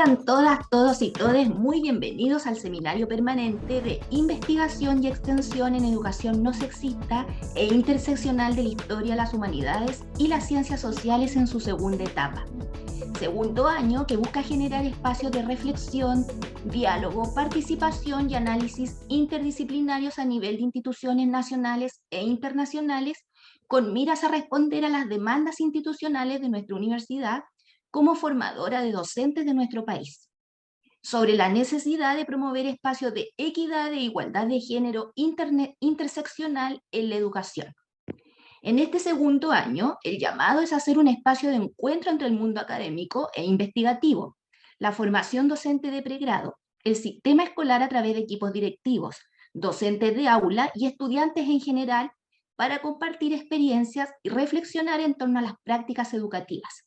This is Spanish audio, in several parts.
Sean todas, todos y todes muy bienvenidos al Seminario Permanente de Investigación y Extensión en Educación No Sexista e Interseccional de la Historia, las Humanidades y las Ciencias Sociales en su segunda etapa. Segundo año que busca generar espacios de reflexión, diálogo, participación y análisis interdisciplinarios a nivel de instituciones nacionales e internacionales con miras a responder a las demandas institucionales de nuestra universidad como formadora de docentes de nuestro país, sobre la necesidad de promover espacios de equidad e igualdad de género interseccional en la educación. En este segundo año, el llamado es hacer un espacio de encuentro entre el mundo académico e investigativo, la formación docente de pregrado, el sistema escolar a través de equipos directivos, docentes de aula y estudiantes en general, para compartir experiencias y reflexionar en torno a las prácticas educativas.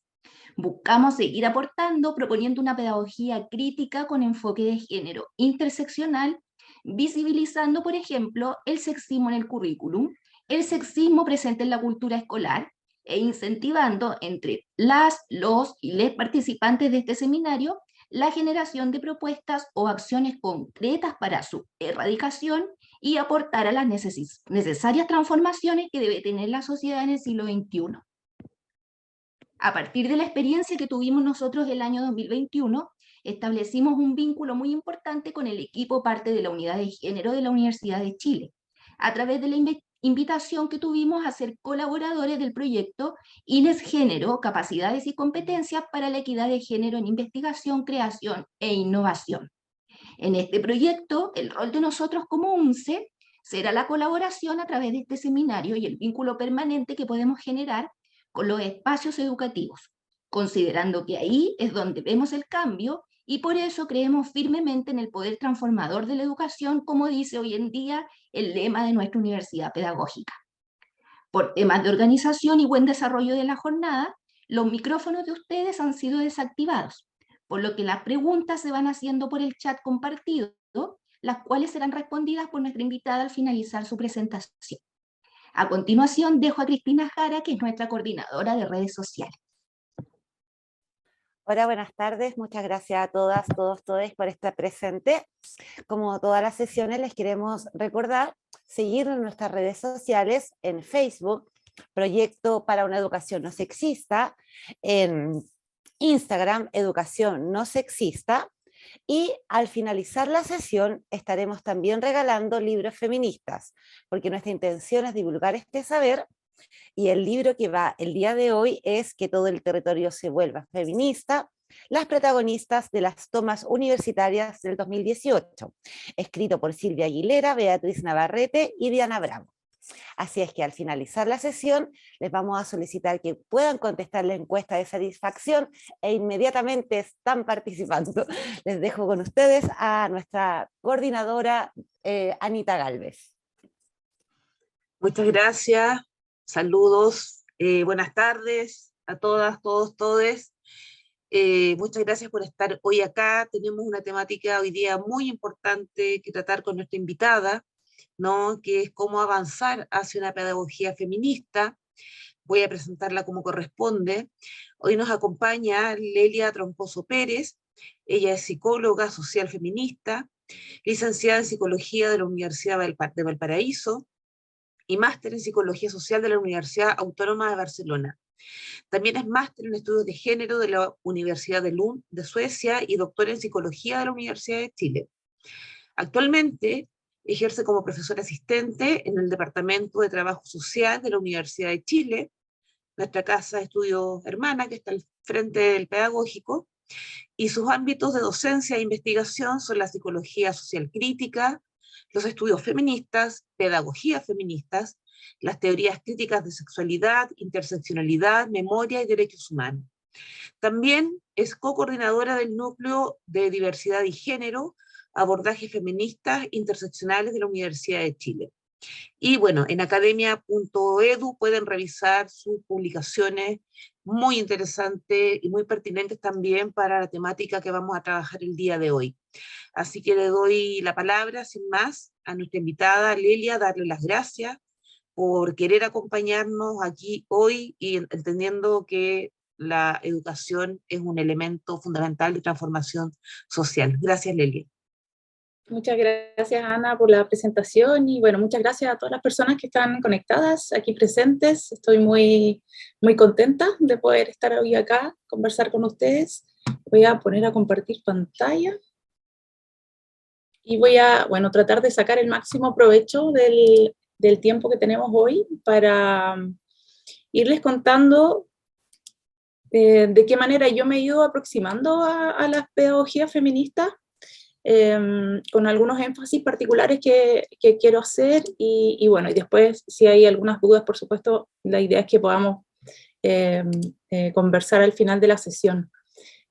Buscamos seguir aportando, proponiendo una pedagogía crítica con enfoque de género interseccional, visibilizando, por ejemplo, el sexismo en el currículum, el sexismo presente en la cultura escolar, e incentivando entre las, los y les participantes de este seminario la generación de propuestas o acciones concretas para su erradicación y aportar a las necesarias transformaciones que debe tener la sociedad en el siglo XXI. A partir de la experiencia que tuvimos nosotros el año 2021, establecimos un vínculo muy importante con el equipo parte de la Unidad de Género de la Universidad de Chile, a través de la invitación que tuvimos a ser colaboradores del proyecto INES Género, Capacidades y Competencias para la Equidad de Género en Investigación, Creación e Innovación. En este proyecto, el rol de nosotros como UNCE será la colaboración a través de este seminario y el vínculo permanente que podemos generar con los espacios educativos, considerando que ahí es donde vemos el cambio y por eso creemos firmemente en el poder transformador de la educación, como dice hoy en día el lema de nuestra universidad pedagógica. Por temas de organización y buen desarrollo de la jornada, los micrófonos de ustedes han sido desactivados, por lo que las preguntas se van haciendo por el chat compartido, las cuales serán respondidas por nuestra invitada al finalizar su presentación. A continuación, dejo a Cristina Jara, que es nuestra coordinadora de redes sociales. Hola, buenas tardes. Muchas gracias a todas, todos, todes por estar presente. Como todas las sesiones, les queremos recordar seguir en nuestras redes sociales, en Facebook, Proyecto para una Educación No Sexista, en Instagram, Educación No Sexista, y al finalizar la sesión estaremos también regalando libros feministas, porque nuestra intención es divulgar este saber, y el libro que va el día de hoy es Que todo el territorio se vuelva feminista, las protagonistas de las tomas universitarias del 2018, escrito por Silvia Aguilera, Beatriz Navarrete y Diana Bravo. Así es que al finalizar la sesión les vamos a solicitar que puedan contestar la encuesta de satisfacción e inmediatamente están participando. Les dejo con ustedes a nuestra coordinadora Anita Galvez. Muchas gracias, saludos, buenas tardes a todas, todos, todes. Muchas gracias por estar hoy acá. Tenemos una temática hoy día muy importante que tratar con nuestra invitada, ¿no? Que es cómo avanzar hacia una pedagogía feminista. Voy a presentarla como corresponde. Hoy nos acompaña Lelia Troncoso Pérez. Ella es psicóloga social feminista, licenciada en Psicología de la Universidad de Valparaíso y máster en Psicología Social de la Universidad Autónoma de Barcelona. También es máster en Estudios de Género de la Universidad de Lund de Suecia y doctora en Psicología de la Universidad de Chile. Actualmente ejerce como profesora asistente en el Departamento de Trabajo Social de la Universidad de Chile, nuestra casa de estudio hermana que está al frente del pedagógico, y sus ámbitos de docencia e investigación son la psicología social crítica, los estudios feministas, pedagogías feministas, las teorías críticas de sexualidad, interseccionalidad, memoria y derechos humanos. También es co-coordinadora del Núcleo de Diversidad y Género, Abordajes Feministas Interseccionales de la Universidad de Chile. Y bueno, en academia.edu pueden revisar sus publicaciones muy interesantes y muy pertinentes también para la temática que vamos a trabajar el día de hoy. Así que le doy la palabra, sin más, a nuestra invitada Lelia, darle las gracias por querer acompañarnos aquí hoy y entendiendo que la educación es un elemento fundamental de transformación social. Gracias, Lelia. Muchas gracias, Ana, por la presentación, y bueno, muchas gracias a todas las personas que están conectadas, aquí presentes. Estoy muy contenta de poder estar hoy acá, conversar con ustedes. Voy a poner a compartir pantalla y voy a, bueno, tratar de sacar el máximo provecho del tiempo que tenemos hoy para irles contando de qué manera yo me he ido aproximando a las pedagogías feministas, con algunos énfasis particulares que quiero hacer, y bueno, y después si hay algunas dudas, por supuesto, la idea es que podamos conversar al final de la sesión.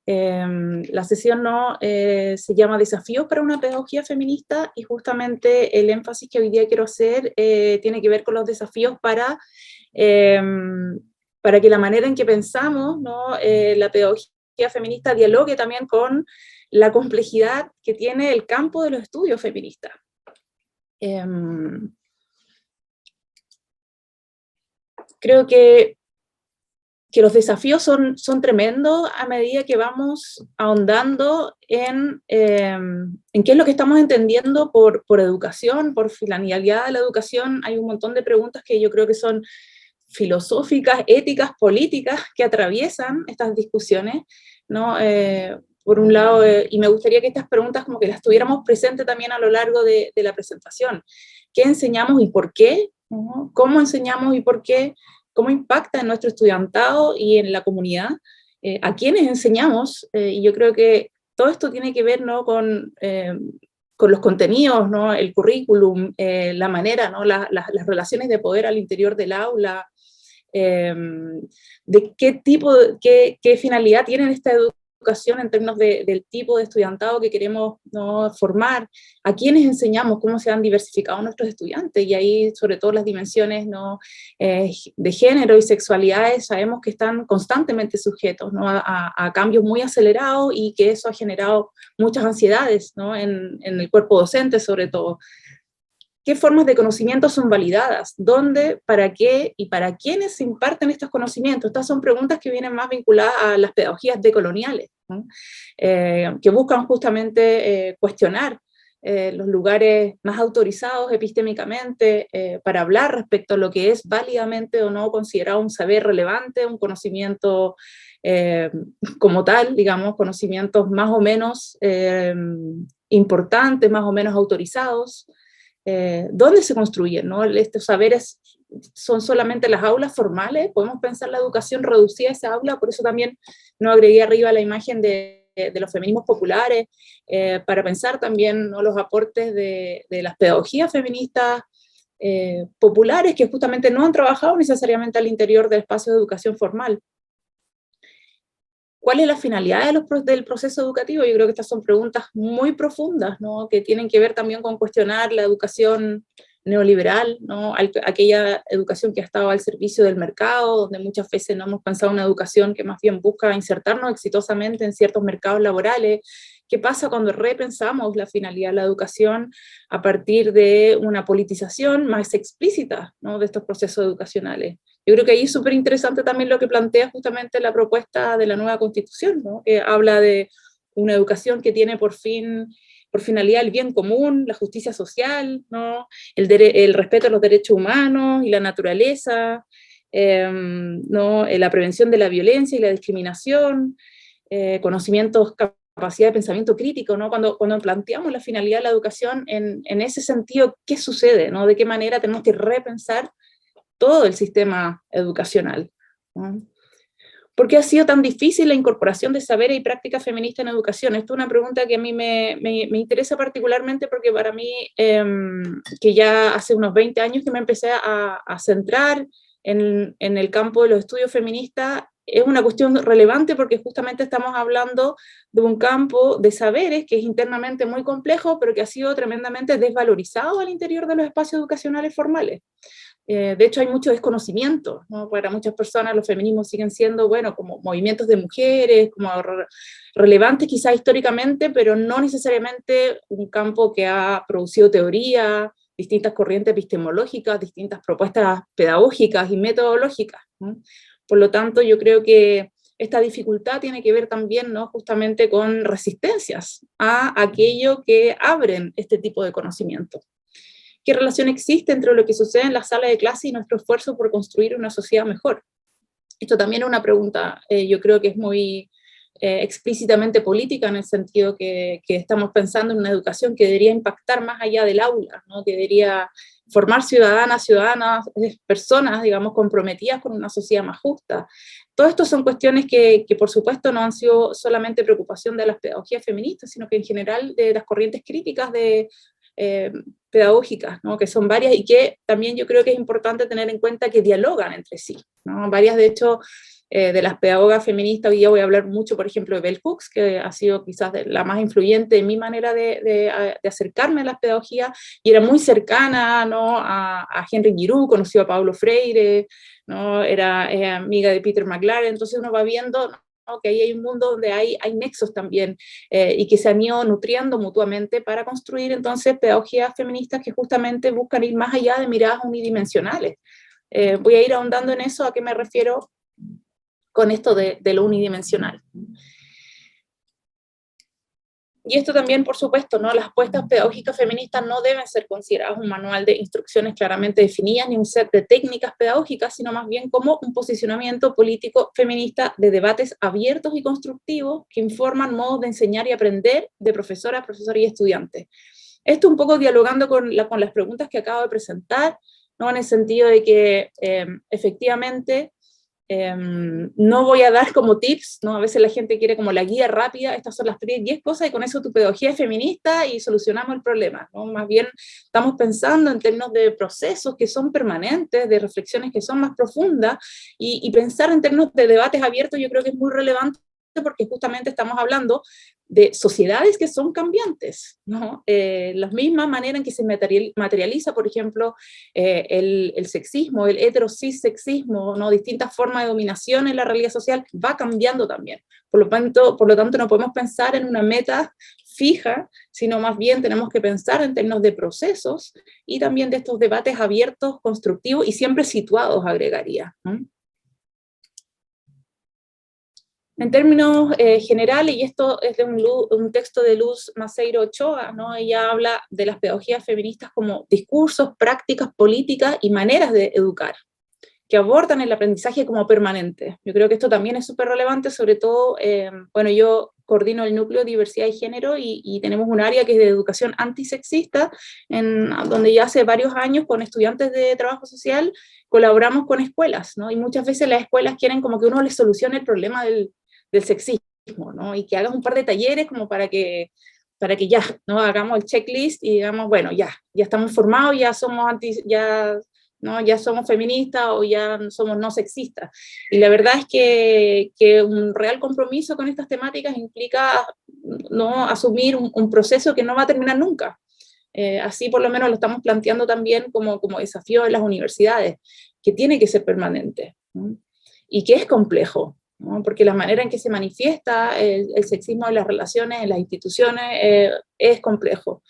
La sesión se llama Desafíos para una pedagogía feminista, y justamente el énfasis que hoy día quiero hacer tiene que ver con los desafíos para que la manera en que pensamos, ¿no?, la pedagogía feminista dialogue también con la complejidad que tiene el campo de los estudios feministas. Creo que los desafíos son tremendos a medida que vamos ahondando en qué es lo que estamos entendiendo por educación, por finalidad de la educación. Hay un montón de preguntas que yo creo que son filosóficas, éticas, políticas, que atraviesan estas discusiones, ¿no? Por un lado, y me gustaría que estas preguntas como que las tuviéramos presentes también a lo largo de la presentación. ¿Qué enseñamos y por qué? ¿No? ¿Cómo enseñamos y por qué? ¿Cómo impacta en nuestro estudiantado y en la comunidad? ¿A quiénes enseñamos? Y yo creo que todo esto tiene que ver, ¿no?, con los contenidos, ¿no?, el currículum, la manera, ¿no?, las relaciones de poder al interior del aula, de qué tipo, qué finalidad tiene esta educación en términos del tipo de estudiantado que queremos, ¿no?, formar, a quiénes enseñamos, cómo se han diversificado nuestros estudiantes, y ahí sobre todo las dimensiones, ¿no?, de género y sexualidades sabemos que están constantemente sujetos, ¿no?, a cambios muy acelerados, y que eso ha generado muchas ansiedades, ¿no?, en el cuerpo docente sobre todo. ¿Qué formas de conocimiento son validadas? ¿Dónde, para qué y para quiénes se imparten estos conocimientos? Estas son preguntas que vienen más vinculadas a las pedagogías decoloniales, ¿no?, que buscan justamente cuestionar los lugares más autorizados epistémicamente para hablar respecto a lo que es válidamente o no considerado un saber relevante, un conocimiento como tal, digamos, conocimientos más o menos importantes, más o menos autorizados. ¿Dónde se construyen, ¿no? Estos saberes son solamente las aulas formales. Podemos pensar la educación reducida a esa aula, por eso también no agregué arriba la imagen de los feminismos populares, para pensar también, ¿no?, los aportes de las pedagogías feministas populares, que justamente no han trabajado necesariamente al interior del espacio de educación formal. ¿Cuál es la finalidad del proceso educativo? Yo creo que estas son preguntas muy profundas, ¿no?, que tienen que ver también con cuestionar la educación neoliberal, ¿no?, aquella educación que ha estado al servicio del mercado, donde muchas veces no hemos pensado una educación que más bien busca insertarnos exitosamente en ciertos mercados laborales. ¿Qué pasa cuando repensamos la finalidad de la educación a partir de una politización más explícita, ¿no?, de estos procesos educacionales? Yo creo que ahí es súper interesante también lo que plantea justamente la propuesta de la nueva Constitución, ¿no?, que habla de una educación que tiene por finalidad el bien común, la justicia social, ¿no?, el respeto a los derechos humanos y la naturaleza, ¿no?, la prevención de la violencia y la discriminación, conocimientos, capacidad de pensamiento crítico, ¿no? Cuando planteamos la finalidad de la educación en ese sentido, ¿qué sucede, ¿no? ¿De qué manera tenemos que repensar todo el sistema educacional, ¿no? ¿Por qué ha sido tan difícil la incorporación de saberes y prácticas feministas en educación? Esto es una pregunta que a mí me interesa particularmente, porque para mí, que ya hace unos 20 años que me empecé a centrar en el campo de los estudios feministas, es una cuestión relevante porque justamente estamos hablando de un campo de saberes que es internamente muy complejo, pero que ha sido tremendamente desvalorizado al interior de los espacios educacionales formales. De hecho, hay mucho desconocimiento, ¿no? Para muchas personas los feminismos siguen siendo, bueno, como movimientos de mujeres, como relevantes quizás históricamente, pero no necesariamente un campo que ha producido teoría, distintas corrientes epistemológicas, distintas propuestas pedagógicas y metodológicas, ¿no? Por lo tanto, yo creo que esta dificultad tiene que ver también, ¿no?, justamente con resistencias a aquello que abren este tipo de conocimiento. ¿Qué relación existe entre lo que sucede en la sala de clase y nuestro esfuerzo por construir una sociedad mejor? Esto también es una pregunta, yo creo que es muy explícitamente política, en el sentido que estamos pensando en una educación que debería impactar más allá del aula, ¿no?, que debería formar ciudadanas, personas, digamos, comprometidas con una sociedad más justa. Todo esto son cuestiones que por supuesto no han sido solamente preocupación de las pedagogías feministas, sino que en general de las corrientes críticas pedagógicas, ¿no?, que son varias, y que también yo creo que es importante tener en cuenta que dialogan entre sí, ¿no? Varias, de hecho, de las pedagogas feministas, hoy día voy a hablar mucho, por ejemplo, de Bell Hooks, que ha sido quizás la más influyente en mi manera de acercarme a las pedagogías, y era muy cercana, ¿no?, a Henry Giroux, conoció a Paulo Freire, ¿no?, era amiga de Peter McLaren, entonces uno va viendo, ¿no?, que ahí hay un mundo donde hay nexos también, y que se han ido nutriendo mutuamente para construir entonces pedagogías feministas que justamente buscan ir más allá de miradas unidimensionales. Voy a ir ahondando en eso, a qué me refiero con esto de lo unidimensional. Y esto también, por supuesto, ¿no?, las apuestas pedagógicas feministas no deben ser consideradas un manual de instrucciones claramente definidas, ni un set de técnicas pedagógicas, sino más bien como un posicionamiento político feminista de debates abiertos y constructivos que informan modos de enseñar y aprender de profesoras, profesores y estudiantes. Esto un poco dialogando con las preguntas que acabo de presentar, ¿no?, en el sentido de que efectivamente no voy a dar como tips, ¿no? A veces la gente quiere como la guía rápida, estas son las 10 cosas y con eso tu pedagogía es feminista y solucionamos el problema, ¿no? Más bien estamos pensando en términos de procesos que son permanentes, de reflexiones que son más profundas, y pensar en términos de debates abiertos yo creo que es muy relevante, porque justamente estamos hablando de sociedades que son cambiantes, ¿no? La misma manera en que se materializa, por ejemplo, el sexismo, el heterosis-sexismo, ¿no?, distintas formas de dominación en la realidad social, va cambiando también. Por lo tanto, no podemos pensar en una meta fija, sino más bien tenemos que pensar en términos de procesos y también de estos debates abiertos, constructivos y siempre situados, agregaría, ¿no? En términos generales, y esto es de un texto de Luz Maceiro Ochoa, ¿no?, ella habla de las pedagogías feministas como discursos, prácticas, políticas y maneras de educar, que abordan el aprendizaje como permanente. Yo creo que esto también es súper relevante, sobre todo, bueno, yo coordino el núcleo de diversidad y género, y tenemos un área que es de educación antisexista, donde ya hace varios años con estudiantes de trabajo social colaboramos con escuelas, ¿no? Y muchas veces las escuelas quieren como que uno les solucione el problema del sexismo, ¿no? Y que hagas un par de talleres como para que ya, ¿no?, hagamos el checklist y digamos, bueno, ya estamos formados, ya somos ya somos feministas o ya somos no sexistas. Y la verdad es que un real compromiso con estas temáticas implica, ¿no?, asumir un proceso que no va a terminar nunca. Así por lo menos lo estamos planteando también como desafío en las universidades, que tiene que ser permanente, ¿no?, y que es complejo, ¿no?, porque la manera en que se manifiesta el sexismo en las relaciones, en las instituciones, es complejo.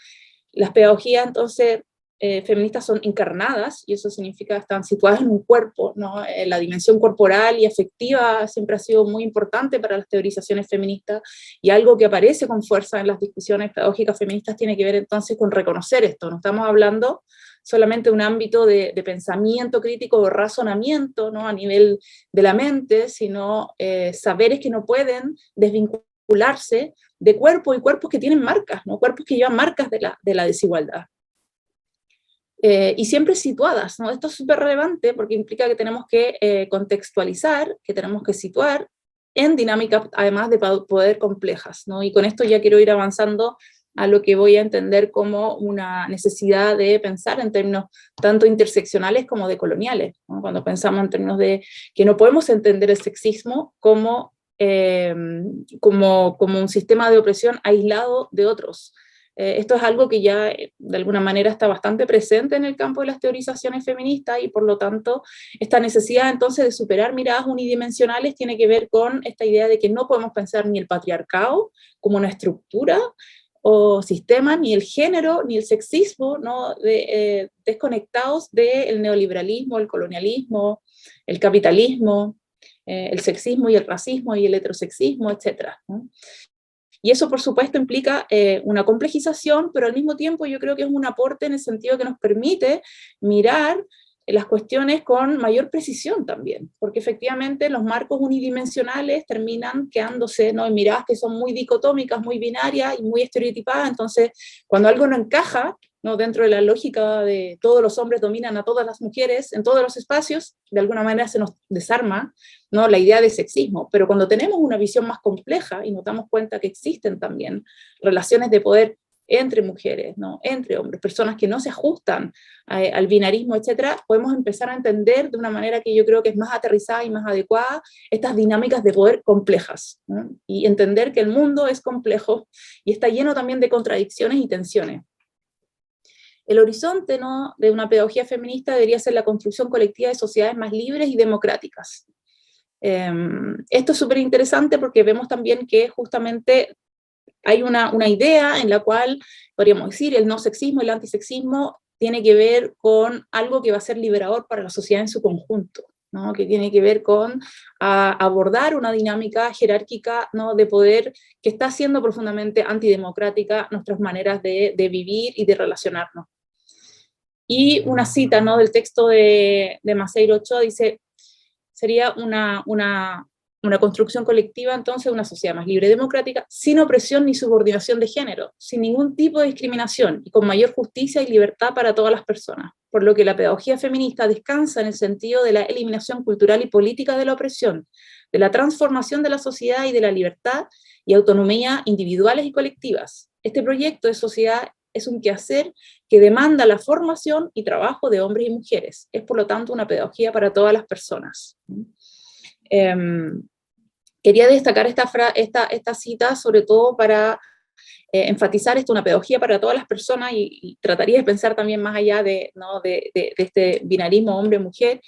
Las pedagogías, entonces, feministas son encarnadas, y eso significa que están situadas en un cuerpo, ¿no? La dimensión corporal y afectiva siempre ha sido muy importante para las teorizaciones feministas, y algo que aparece con fuerza en las discusiones pedagógicas feministas tiene que ver entonces con reconocer esto. No estamos hablando solamente de un ámbito de pensamiento crítico o razonamiento, ¿no?, a nivel de la mente, sino saberes que no pueden desvincularse de cuerpos, y cuerpos que tienen marcas, ¿no?, cuerpos que llevan marcas de la desigualdad. Y siempre situadas, ¿no? Esto es súper relevante porque implica que tenemos que contextualizar, que tenemos que situar en dinámicas, además de poder complejas, ¿no? Y con esto ya quiero ir avanzando a lo que voy a entender como una necesidad de pensar en términos tanto interseccionales como decoloniales, ¿no? Cuando pensamos en términos de que no podemos entender el sexismo como un sistema de opresión aislado de otros. Esto es algo que ya de alguna manera está bastante presente en el campo de las teorizaciones feministas, y por lo tanto esta necesidad entonces de superar miradas unidimensionales tiene que ver con esta idea de que no podemos pensar ni el patriarcado como una estructura o sistema, ni el género, ni el sexismo, ¿no?, desconectados del neoliberalismo, el colonialismo, el capitalismo, el sexismo y el racismo y el heterosexismo, etc., ¿no? Y eso, por supuesto, implica una complejización, pero al mismo tiempo yo creo que es un aporte en el sentido que nos permite mirar las cuestiones con mayor precisión también, porque efectivamente los marcos unidimensionales terminan quedándose, ¿no?, en miradas que son muy dicotómicas, muy binarias y muy estereotipadas. Entonces, cuando algo no encaja, ¿no?, dentro de la lógica de todos los hombres dominan a todas las mujeres en todos los espacios, de alguna manera se nos desarma, ¿no?, la idea de sexismo. Pero cuando tenemos una visión más compleja y nos damos cuenta que existen también relaciones de poder entre mujeres, ¿no?, entre hombres, personas que no se ajustan al binarismo, etcétera, podemos empezar a entender de una manera que yo creo que es más aterrizada y más adecuada estas dinámicas de poder complejas, ¿no? Y entender que el mundo es complejo y está lleno también de contradicciones y tensiones. El horizonte, ¿no?, de una pedagogía feminista debería ser la construcción colectiva de sociedades más libres y democráticas. Esto es súper interesante porque vemos también que justamente hay una idea en la cual, podríamos decir, el no sexismo, el antisexismo, tiene que ver con algo que va a ser liberador para la sociedad en su conjunto, ¿no?, que tiene que ver con abordar una dinámica jerárquica, ¿no?, de poder que está siendo profundamente antidemocrática nuestras maneras de vivir y de relacionarnos. Y una cita, ¿no?, del texto de Masairo Ochoa dice, sería una construcción colectiva, entonces, una sociedad más libre y democrática, sin opresión ni subordinación de género, sin ningún tipo de discriminación, y con mayor justicia y libertad para todas las personas. Por lo que la pedagogía feminista descansa en el sentido de la eliminación cultural y política de la opresión, de la transformación de la sociedad y de la libertad y autonomía individuales y colectivas. Este proyecto de sociedad es un quehacer que demanda la formación y trabajo de hombres y mujeres. Es, por lo tanto, una pedagogía para todas las personas. Quería destacar esta cita, sobre todo para enfatizar esto, una pedagogía para todas las personas, y trataría de pensar también más allá de, ¿no?, de este binarismo hombre-mujer,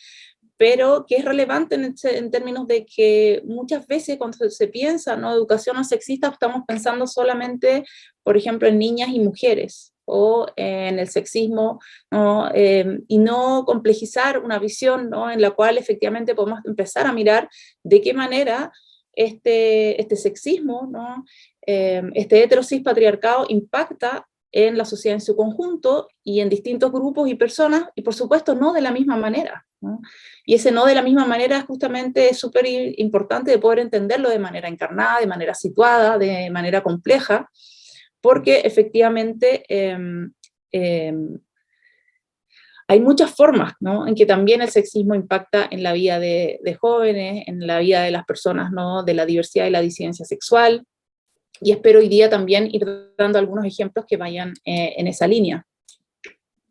pero que es relevante en términos de que muchas veces cuando se piensa, ¿no?, educación no sexista, estamos pensando solamente, por ejemplo, en niñas y mujeres, o en el sexismo, ¿no?, y no complejizar una visión, ¿no?, en la cual efectivamente podemos empezar a mirar de qué manera este sexismo, ¿no?, este heterosis patriarcado impacta en la sociedad en su conjunto y en distintos grupos y personas, y por supuesto no de la misma manera, ¿no? Y ese no de la misma manera justamente es súper importante de poder entenderlo de manera encarnada, de manera situada, de manera compleja, porque efectivamente hay muchas formas, ¿no?, en que también el sexismo impacta en la vida de jóvenes, en la vida de las personas, ¿no?, de la diversidad y la disidencia sexual, y espero hoy día también ir dando algunos ejemplos que vayan en esa línea.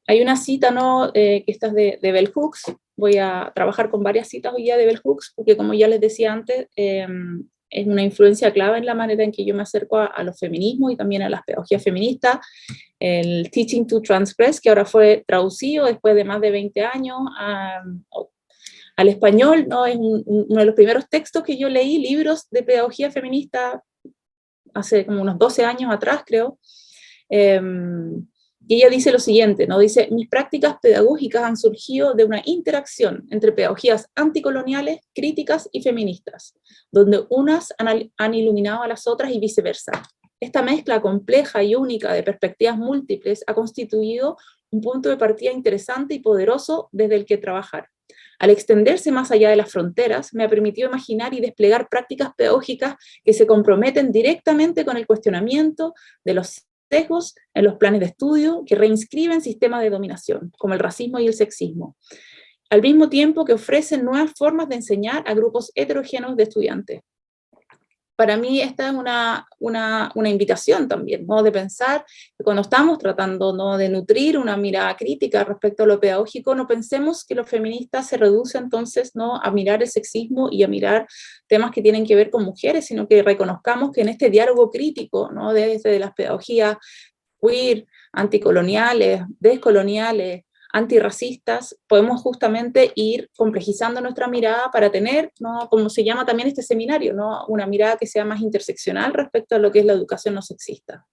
Hay una cita, ¿no?, que esta es de Bell Hooks. Voy a trabajar con varias citas hoy día de Bell Hooks, porque como ya les decía antes, es una influencia clave en la manera en que yo me acerco a los feminismos y también a las pedagogías feministas. El Teaching to Transgress, que ahora fue traducido después de más de 20 años al español, ¿no?, es uno de los primeros textos que yo leí, libros de pedagogía feminista, hace como unos 12 años atrás, creo. Y ella dice lo siguiente, ¿no? Dice, mis prácticas pedagógicas han surgido de una interacción entre pedagogías anticoloniales, críticas y feministas, donde unas han iluminado a las otras y viceversa. Esta mezcla compleja y única de perspectivas múltiples ha constituido un punto de partida interesante y poderoso desde el que trabajar. Al extenderse más allá de las fronteras, me ha permitido imaginar y desplegar prácticas pedagógicas que se comprometen directamente con el cuestionamiento de los sesgos en los planes de estudio, que reinscriben sistemas de dominación, como el racismo y el sexismo, al mismo tiempo que ofrecen nuevas formas de enseñar a grupos heterogéneos de estudiantes. Para mí esta es una invitación también, ¿no?, de pensar que cuando estamos tratando, ¿no?, de nutrir una mirada crítica respecto a lo pedagógico, no pensemos que lo feminista se reduce entonces, ¿no?, a mirar el sexismo y a mirar temas que tienen que ver con mujeres, sino que reconozcamos que en este diálogo crítico, ¿no?, desde las pedagogías queer, anticoloniales, descoloniales, antirracistas, podemos justamente ir complejizando nuestra mirada para tener, ¿no?, como se llama también este seminario, ¿no?, una mirada que sea más interseccional respecto a lo que es la educación no sexista.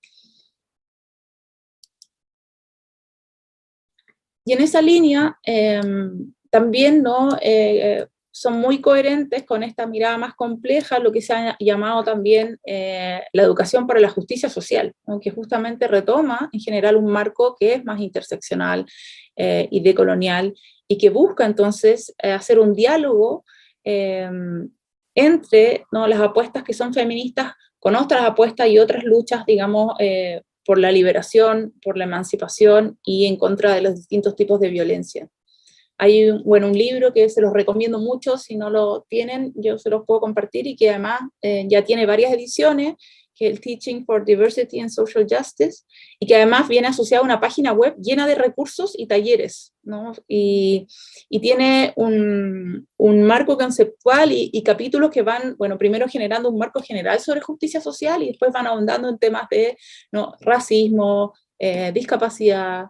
Y en esa línea, también, ¿no?, son muy coherentes con esta mirada más compleja, lo que se ha llamado también la educación para la justicia social, ¿no? Que justamente retoma en general un marco que es más interseccional y decolonial, y que busca entonces hacer un diálogo entre, ¿no?, las apuestas que son feministas con otras apuestas y otras luchas, digamos, por la liberación, por la emancipación y en contra de los distintos tipos de violencia. Hay un libro que se los recomiendo mucho, si no lo tienen, yo se los puedo compartir, y que además ya tiene varias ediciones, que es el Teaching for Diversity and Social Justice, y que además viene asociado a una página web llena de recursos y talleres, ¿no? Y tiene un marco conceptual y capítulos que van, bueno, primero generando un marco general sobre justicia social y después van ahondando en temas de, ¿no?, racismo, discapacidad,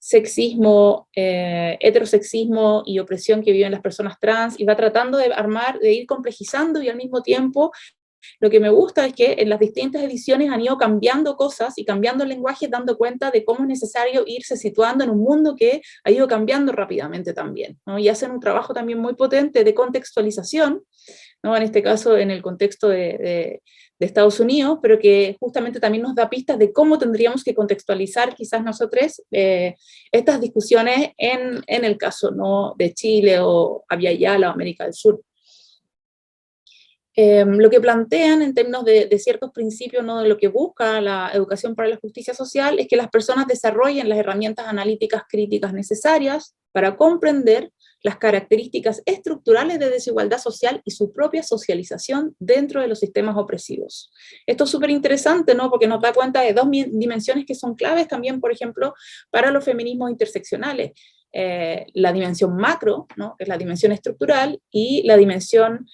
sexismo, heterosexismo y opresión que viven las personas trans, y va tratando de ir complejizando, y al mismo tiempo lo que me gusta es que en las distintas ediciones han ido cambiando cosas y cambiando el lenguaje, dando cuenta de cómo es necesario irse situando en un mundo que ha ido cambiando rápidamente también, ¿no? Y hacen un trabajo también muy potente de contextualización, ¿no? En este caso en el contexto de Estados Unidos, pero que justamente también nos da pistas de cómo tendríamos que contextualizar quizás nosotros estas discusiones en el caso, ¿no?, de Chile o Abya Yala o América del Sur. Lo que plantean en términos de ciertos principios, ¿no?, de lo que busca la educación para la justicia social, es que las personas desarrollen las herramientas analíticas críticas necesarias para comprender las características estructurales de desigualdad social y su propia socialización dentro de los sistemas opresivos. Esto es súper interesante, ¿no?, porque nos da cuenta de dos dimensiones que son claves también, por ejemplo, para los feminismos interseccionales. La dimensión macro, ¿no?, que es la dimensión estructural, y la dimensión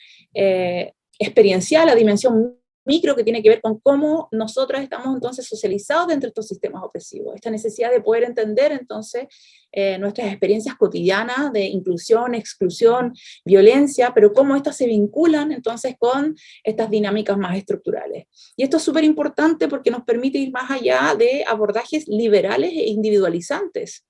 experiencial, la dimensión micro, que tiene que ver con cómo nosotras estamos entonces socializados dentro de estos sistemas opresivos. Esta necesidad de poder entender entonces nuestras experiencias cotidianas de inclusión, exclusión, violencia, pero cómo estas se vinculan entonces con estas dinámicas más estructurales. Y esto es súper importante porque nos permite ir más allá de abordajes liberales e individualizantes,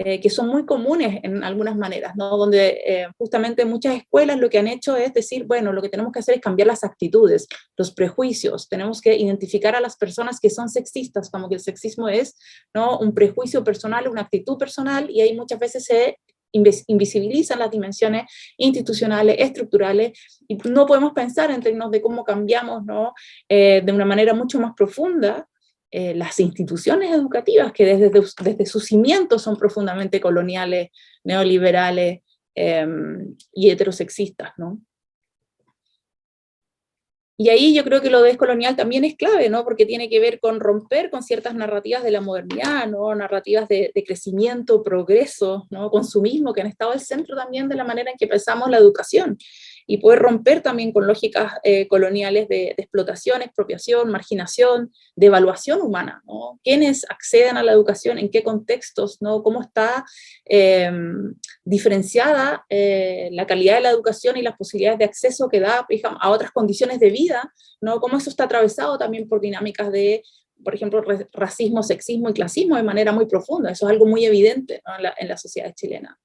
que son muy comunes en algunas maneras, ¿no?, donde justamente muchas escuelas lo que han hecho es decir, bueno, lo que tenemos que hacer es cambiar las actitudes, los prejuicios, tenemos que identificar a las personas que son sexistas, como que el sexismo es, ¿no?, un prejuicio personal, una actitud personal, y ahí muchas veces se invisibilizan las dimensiones institucionales, estructurales, y no podemos pensar en términos de cómo cambiamos, ¿no?, de una manera mucho más profunda las instituciones educativas, que desde sus cimientos son profundamente coloniales, neoliberales y heterosexistas, ¿no? Y ahí yo creo que lo descolonial también es clave, ¿no?, porque tiene que ver con romper con ciertas narrativas de la modernidad, ¿no?, narrativas de crecimiento, progreso, ¿no?, consumismo, que han estado al centro también de la manera en que pensamos la educación, y poder romper también con lógicas coloniales de explotación, expropiación, marginación, de evaluación humana, ¿no? ¿Quiénes acceden a la educación? ¿En qué contextos? ¿No? ¿Cómo está diferenciada la calidad de la educación y las posibilidades de acceso que da, digamos, a otras condiciones de vida, ¿no? ¿Cómo eso está atravesado también por dinámicas de, por ejemplo, racismo, sexismo y clasismo de manera muy profunda? Eso es algo muy evidente, ¿no?, en la sociedad chilena.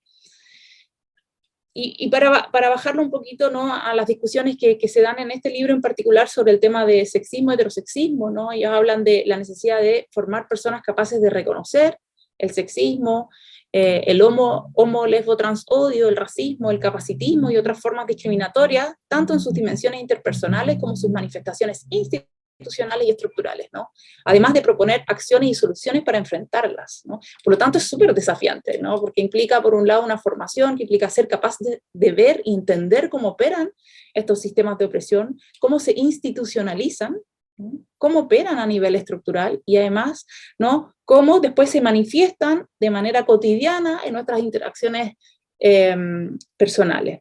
Y para bajarlo un poquito, ¿no?, a las discusiones que se dan en este libro en particular sobre el tema de sexismo, heterosexismo, ¿no? Ellos hablan de la necesidad de formar personas capaces de reconocer el sexismo, el homo, lesbo, trans, odio, el racismo, el capacitismo y otras formas discriminatorias, tanto en sus dimensiones interpersonales como sus manifestaciones institucionales y estructurales, ¿no? Además de proponer acciones y soluciones para enfrentarlas, ¿no? Por lo tanto, es súper desafiante, ¿no?, porque implica, por un lado, una formación que implica ser capaz de ver y entender cómo operan estos sistemas de opresión, cómo se institucionalizan, ¿no?, cómo operan a nivel estructural, y además, ¿no?, cómo después se manifiestan de manera cotidiana en nuestras interacciones personales.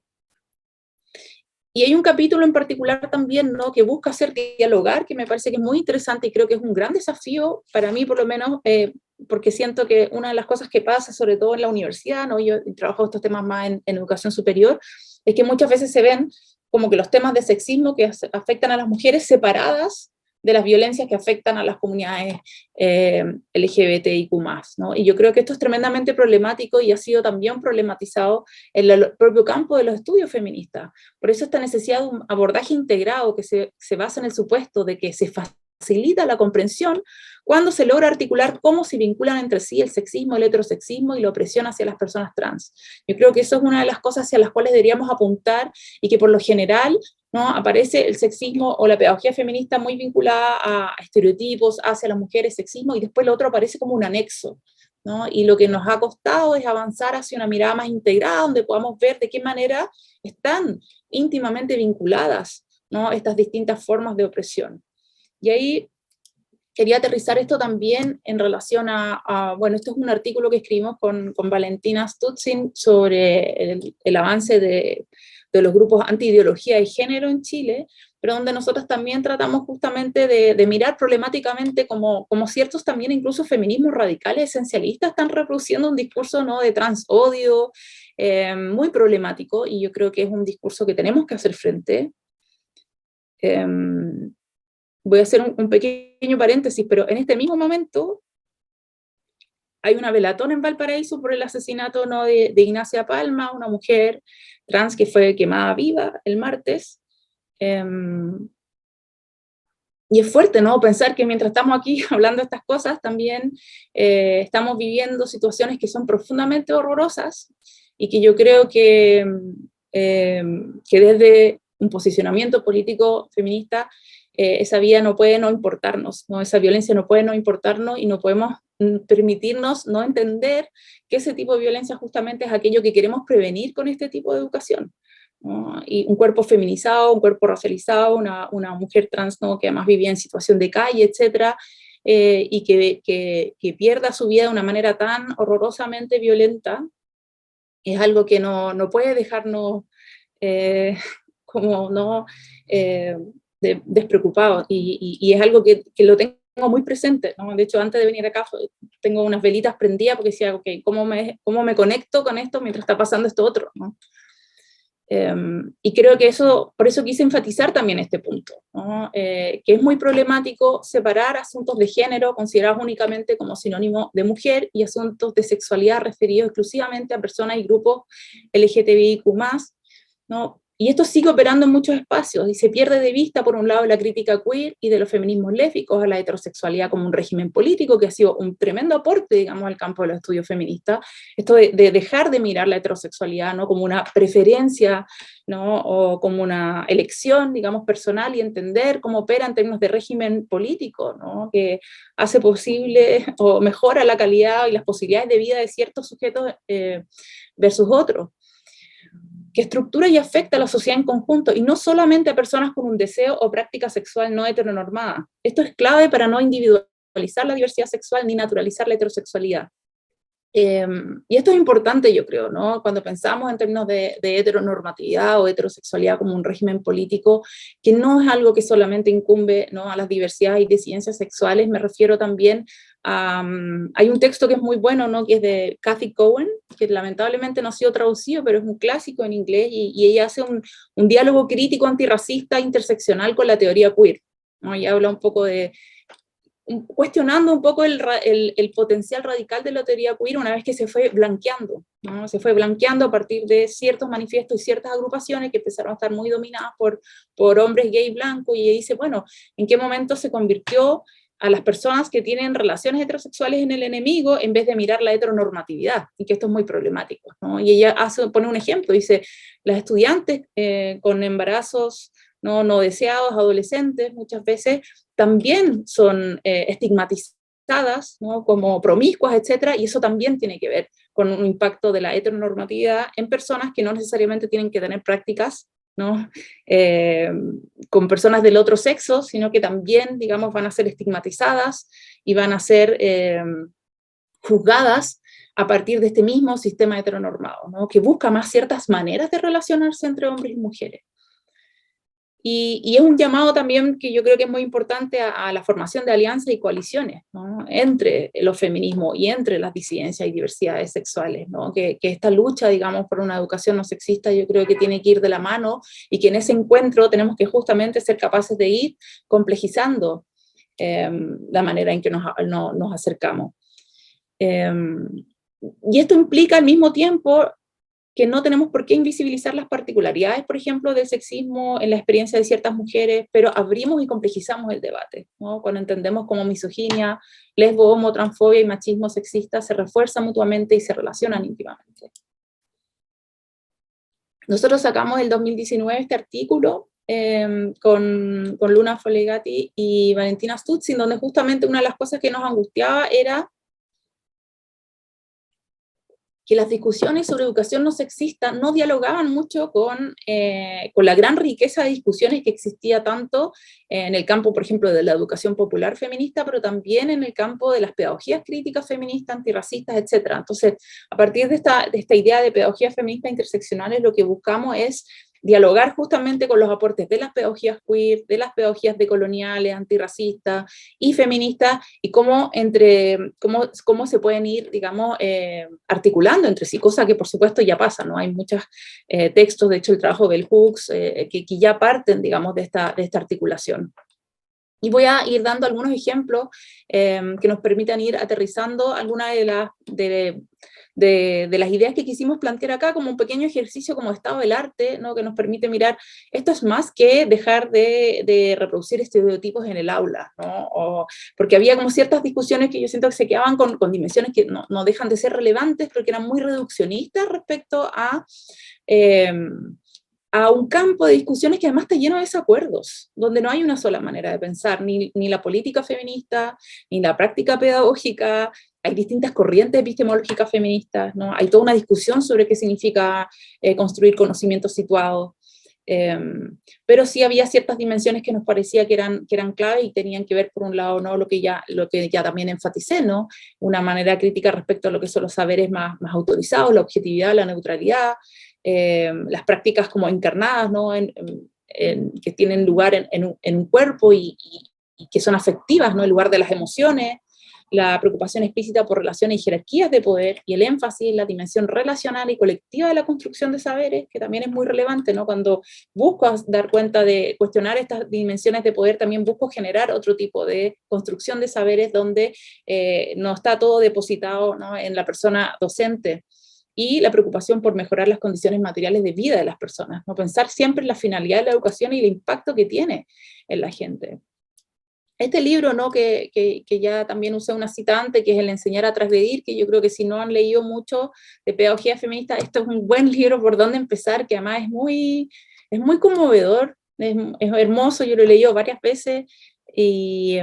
Y hay un capítulo en particular también, ¿no?, que busca hacer dialogar, que me parece que es muy interesante y creo que es un gran desafío para mí, por lo menos, porque siento que una de las cosas que pasa, sobre todo en la universidad, ¿no?, yo trabajo estos temas más en educación superior, es que muchas veces se ven como que los temas de sexismo que afectan a las mujeres separadas de las violencias que afectan a las comunidades LGBTIQ+, ¿no? Y yo creo que esto es tremendamente problemático y ha sido también problematizado en el propio campo de los estudios feministas. Por eso esta necesidad de un abordaje integrado que se basa en el supuesto de que se facilita la comprensión cuando se logra articular cómo se vinculan entre sí el sexismo, el heterosexismo y la opresión hacia las personas trans. Yo creo que eso es una de las cosas hacia las cuales deberíamos apuntar y que por lo general, ¿no?, aparece el sexismo o la pedagogía feminista muy vinculada a estereotipos hacia las mujeres, sexismo, y después lo otro aparece como un anexo, ¿no? Y lo que nos ha costado es avanzar hacia una mirada más integrada, donde podamos ver de qué manera están íntimamente vinculadas, ¿no?, estas distintas formas de opresión. Y ahí quería aterrizar esto también en relación bueno, esto es un artículo que escribimos con Valentina Stutzin sobre el avance de los grupos anti-ideología y género en Chile, pero donde nosotros también tratamos justamente de mirar problemáticamente como ciertos también incluso feminismos radicales esencialistas están reproduciendo un discurso, ¿no?, de transodio muy problemático, y yo creo que es un discurso que tenemos que hacer frente. Voy a hacer un pequeño paréntesis, pero en este mismo momento hay una velatón en Valparaíso por el asesinato, ¿no?, de Ignacia Palma, una mujer trans que fue quemada viva el martes. Y es fuerte, ¿no?, pensar que mientras estamos aquí hablando de estas cosas, también estamos viviendo situaciones que son profundamente horrorosas, y que yo creo que desde un posicionamiento político feminista, esa vida no puede no importarnos, ¿no? Esa violencia no puede no importarnos, y no podemos permitirnos no entender que ese tipo de violencia justamente es aquello que queremos prevenir con este tipo de educación, ¿no? Y un cuerpo feminizado, un cuerpo racializado, una mujer trans, ¿no?, que además vivía en situación de calle, etcétera, y que pierda su vida de una manera tan horrorosamente violenta, es algo que no puede dejarnos como no despreocupados, y es algo que lo tengo muy presente, ¿no? De hecho, antes de venir acá tengo unas velitas prendidas porque decía, ok, ¿cómo me conecto con esto mientras está pasando esto otro, ¿no? Y creo que por eso quise enfatizar también este punto, ¿no? Que es muy problemático separar asuntos de género considerados únicamente como sinónimo de mujer y asuntos de sexualidad referidos exclusivamente a personas y grupos LGTBIQ+, ¿no? Y esto sigue operando en muchos espacios, y se pierde de vista, por un lado, la crítica queer y de los feminismos lésbicos a la heterosexualidad como un régimen político, que ha sido un tremendo aporte, digamos, al campo de los estudios feministas. Esto de dejar de mirar la heterosexualidad, ¿no?, como una preferencia, ¿no?, o como una elección, digamos, personal, y entender cómo opera en términos de régimen político, ¿no?, que hace posible o mejora la calidad y las posibilidades de vida de ciertos sujetos versus otros, que estructura y afecta a la sociedad en conjunto, y no solamente a personas con un deseo o práctica sexual no heteronormada. Esto es clave para no individualizar la diversidad sexual ni naturalizar la heterosexualidad. Y esto es importante, yo creo, ¿no?, cuando pensamos en términos de heteronormatividad o heterosexualidad como un régimen político, que no es algo que solamente incumbe, ¿no?, a las diversidades y disidencias sexuales. Me refiero también hay un texto que es muy bueno, ¿no?, que es de Cathy Cohen, que lamentablemente no ha sido traducido, pero es un clásico en inglés, y ella hace un diálogo crítico antirracista interseccional con la teoría queer, ¿no? Y habla un poco cuestionando un poco el potencial radical de la teoría queer una vez que se fue blanqueando, ¿no? Se fue blanqueando a partir de ciertos manifiestos y ciertas agrupaciones que empezaron a estar muy dominadas por hombres gay blancos, y ella dice, bueno, ¿en qué momento se convirtió a las personas que tienen relaciones heterosexuales en el enemigo en vez de mirar la heteronormatividad? Y que esto es muy problemático, ¿no? Y ella pone un ejemplo, dice, las estudiantes con embarazos no deseados, adolescentes, muchas veces también son estigmatizadas, ¿no?, como promiscuas, etcétera, y eso también tiene que ver con un impacto de la heteronormatividad en personas que no necesariamente tienen que tener prácticas, ¿no?, con personas del otro sexo, sino que también, digamos, van a ser estigmatizadas y van a ser juzgadas a partir de este mismo sistema heteronormado, ¿no?, que busca más ciertas maneras de relacionarse entre hombres y mujeres. Y es un llamado también que yo creo que es muy importante a la formación de alianzas y coaliciones, ¿no?, entre los feminismos y entre las disidencias y diversidades sexuales, ¿no?, que esta lucha, digamos, por una educación no sexista, yo creo que tiene que ir de la mano, y que en ese encuentro tenemos que justamente ser capaces de ir complejizando la manera en que nos acercamos. Y esto implica al mismo tiempo que no tenemos por qué invisibilizar las particularidades, por ejemplo, del sexismo en la experiencia de ciertas mujeres, pero abrimos y complejizamos el debate, ¿no? Cuando entendemos cómo misoginia, lesbo, homo, transfobia y machismo sexista se refuerzan mutuamente y se relacionan íntimamente. Nosotros sacamos en el 2019 este artículo con Luna Folegati y Valentina Stutz, en donde justamente una de las cosas que nos angustiaba era que las discusiones sobre educación no sexista no dialogaban mucho con la gran riqueza de discusiones que existía tanto en el campo, por ejemplo, de la educación popular feminista, pero también en el campo de las pedagogías críticas feministas, antirracistas, etc. Entonces, a partir de esta idea de pedagogías feministas interseccionales, lo que buscamos es dialogar justamente con los aportes de las pedagogías queer, de las pedagogías decoloniales, antirracistas y feministas, y cómo se pueden ir, digamos, articulando entre sí, cosa que por supuesto ya pasa, ¿no? Hay muchos textos, de hecho el trabajo de Bell Hooks, que ya parten, digamos, de esta articulación. Y voy a ir dando algunos ejemplos que nos permitan ir aterrizando algunas de las ideas que quisimos plantear acá, como un pequeño ejercicio como estado del arte, ¿no? Que nos permite mirar, esto es más que dejar de reproducir estereotipos en el aula, ¿no? Porque había como ciertas discusiones que yo siento que se quedaban con dimensiones que no dejan de ser relevantes, pero que eran muy reduccionistas respecto a un campo de discusiones que además está lleno de desacuerdos, donde no hay una sola manera de pensar, ni la política feminista, ni la práctica pedagógica. Hay distintas corrientes epistemológicas feministas, ¿no? Hay toda una discusión sobre qué significa construir conocimientos situados, pero sí había ciertas dimensiones que nos parecía que eran clave y tenían que ver, por un lado, ¿no? lo que ya también enfaticé, ¿no? Una manera crítica respecto a lo que son los saberes más autorizados, la objetividad, la neutralidad, las prácticas como encarnadas, ¿no? Que tienen lugar en un cuerpo y que son afectivas, ¿no? En lugar de las emociones, la preocupación explícita por relaciones y jerarquías de poder, y el énfasis en la dimensión relacional y colectiva de la construcción de saberes, que también es muy relevante, ¿no? Cuando busco dar cuenta de cuestionar estas dimensiones de poder, también busco generar otro tipo de construcción de saberes donde no está todo depositado, ¿no? En la persona docente, y la preocupación por mejorar las condiciones materiales de vida de las personas, ¿no? Pensar siempre en la finalidad de la educación y el impacto que tiene en la gente. Este libro, ¿no? que ya también usé una cita antes, que es El enseñar a transgredir, que yo creo que si no han leído mucho de pedagogía feminista, esto es un buen libro por donde empezar, que además es muy conmovedor, es hermoso, yo lo he leído varias veces, y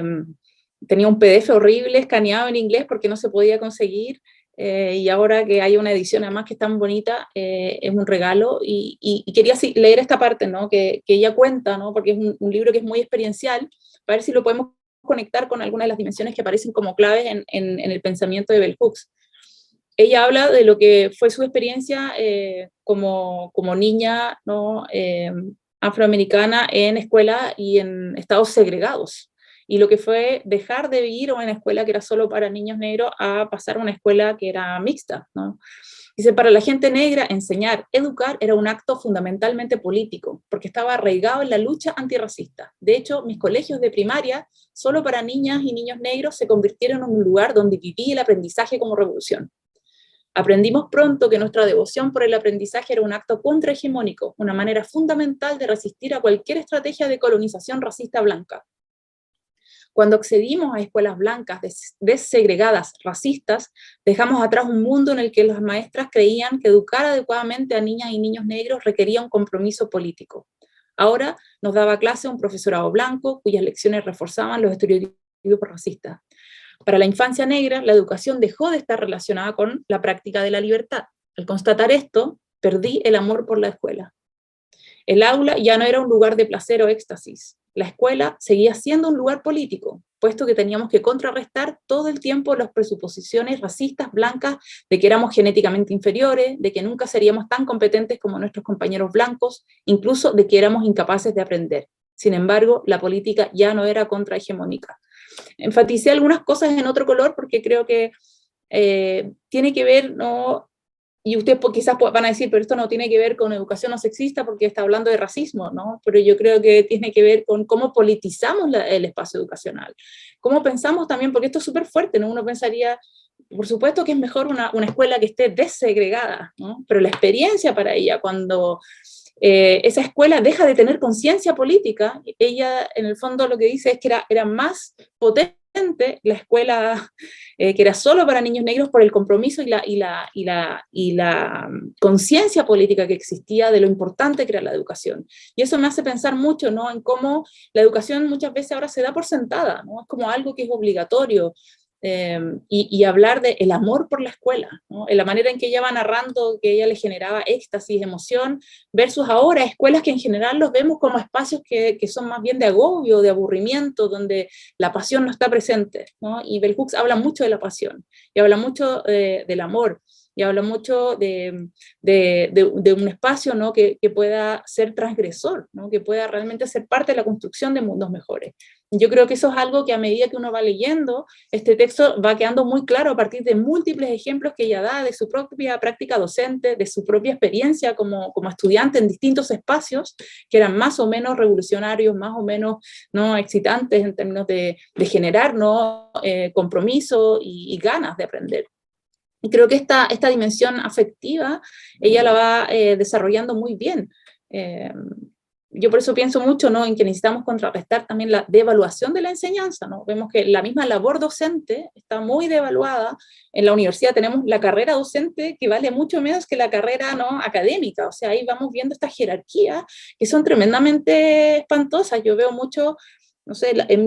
tenía un PDF horrible, escaneado en inglés porque no se podía conseguir, y ahora que hay una edición además que es tan bonita, es un regalo, y quería leer esta parte, ¿no? que ella cuenta, ¿no? Porque es un libro que es muy experiencial, para ver si lo podemos conectar con algunas de las dimensiones que aparecen como claves en el pensamiento de Bell Hooks. Ella habla de lo que fue su experiencia como niña, ¿no? Afroamericana en escuela y en estados segregados, y lo que fue dejar de vivir en una escuela que era solo para niños negros a pasar a una escuela que era mixta, ¿no? Dice, para la gente negra, enseñar, educar era un acto fundamentalmente político, porque estaba arraigado en la lucha antirracista. De hecho, mis colegios de primaria, solo para niñas y niños negros, se convirtieron en un lugar donde viví el aprendizaje como revolución. Aprendimos pronto que nuestra devoción por el aprendizaje era un acto contrahegemónico, una manera fundamental de resistir a cualquier estrategia de colonización racista blanca. Cuando accedimos a escuelas blancas desegregadas, racistas, dejamos atrás un mundo en el que las maestras creían que educar adecuadamente a niñas y niños negros requería un compromiso político. Ahora nos daba clase un profesorado blanco, cuyas lecciones reforzaban los estereotipos racistas. Para la infancia negra, la educación dejó de estar relacionada con la práctica de la libertad. Al constatar esto, perdí el amor por la escuela. El aula ya no era un lugar de placer o éxtasis. La escuela seguía siendo un lugar político, puesto que teníamos que contrarrestar todo el tiempo las presuposiciones racistas blancas de que éramos genéticamente inferiores, de que nunca seríamos tan competentes como nuestros compañeros blancos, incluso de que éramos incapaces de aprender. Sin embargo, la política ya no era contrahegemónica. Enfaticé algunas cosas en otro color porque creo que tiene que ver, ¿no?, y ustedes quizás van a decir, pero esto no tiene que ver con educación no sexista porque está hablando de racismo, ¿no? Pero yo creo que tiene que ver con cómo politizamos el espacio educacional. Cómo pensamos también, porque esto es súper fuerte, ¿no? Uno pensaría, por supuesto que es mejor una escuela que esté desegregada, ¿no? Pero la experiencia para ella, cuando esa escuela deja de tener conciencia política, ella en el fondo lo que dice es que era más potente la escuela que era solo para niños negros por el compromiso y la conciencia política que existía de lo importante que era la educación. Y eso me hace pensar mucho, ¿no?, en cómo la educación muchas veces ahora se da por sentada, ¿no? Es como algo que es obligatorio. Y hablar del amor por la escuela, ¿no? En la manera en que ella va narrando que ella le generaba éxtasis, emoción, versus ahora escuelas que en general los vemos como espacios que son más bien de agobio, de aburrimiento, donde la pasión no está presente, ¿no? Y Bell Hooks habla mucho de la pasión, y habla mucho del amor, y habla mucho de un espacio, ¿no?, que pueda ser transgresor, ¿no?, que pueda realmente ser parte de la construcción de mundos mejores. Yo creo que eso es algo que a medida que uno va leyendo, este texto va quedando muy claro a partir de múltiples ejemplos que ella da de su propia práctica docente, de su propia experiencia como estudiante en distintos espacios, que eran más o menos revolucionarios, más o menos, ¿no?, excitantes en términos de generar, ¿no?, compromiso y ganas de aprender. Y creo que esta dimensión afectiva, ella la va desarrollando muy bien. Yo por eso pienso mucho, ¿no?, en que necesitamos contrarrestar también la devaluación de la enseñanza, ¿no? Vemos que la misma labor docente está muy devaluada. En la universidad tenemos la carrera docente que vale mucho menos que la carrera, ¿no?, académica. O sea, ahí vamos viendo estas jerarquías que son tremendamente espantosas. Yo veo mucho, no sé, en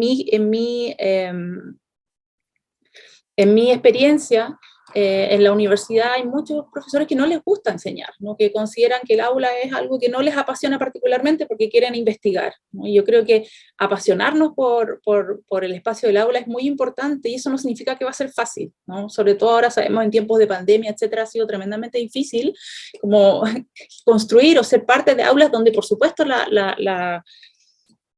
mi experiencia, en la universidad hay muchos profesores que no les gusta enseñar, ¿no?, que consideran que el aula es algo que no les apasiona particularmente porque quieren investigar, ¿no? Y yo creo que apasionarnos por el espacio del aula es muy importante, y eso no significa que va a ser fácil, ¿no? Sobre todo ahora sabemos en tiempos de pandemia, etcétera, ha sido tremendamente difícil como construir o ser parte de aulas donde por supuesto la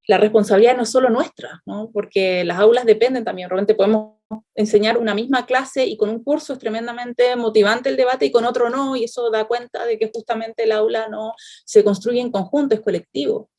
responsabilidad no es solo nuestra, ¿no?, porque las aulas dependen también, realmente podemos enseñar una misma clase y con un curso es tremendamente motivante el debate y con otro no, y eso da cuenta de que justamente el aula no se construye en conjunto, es colectivo.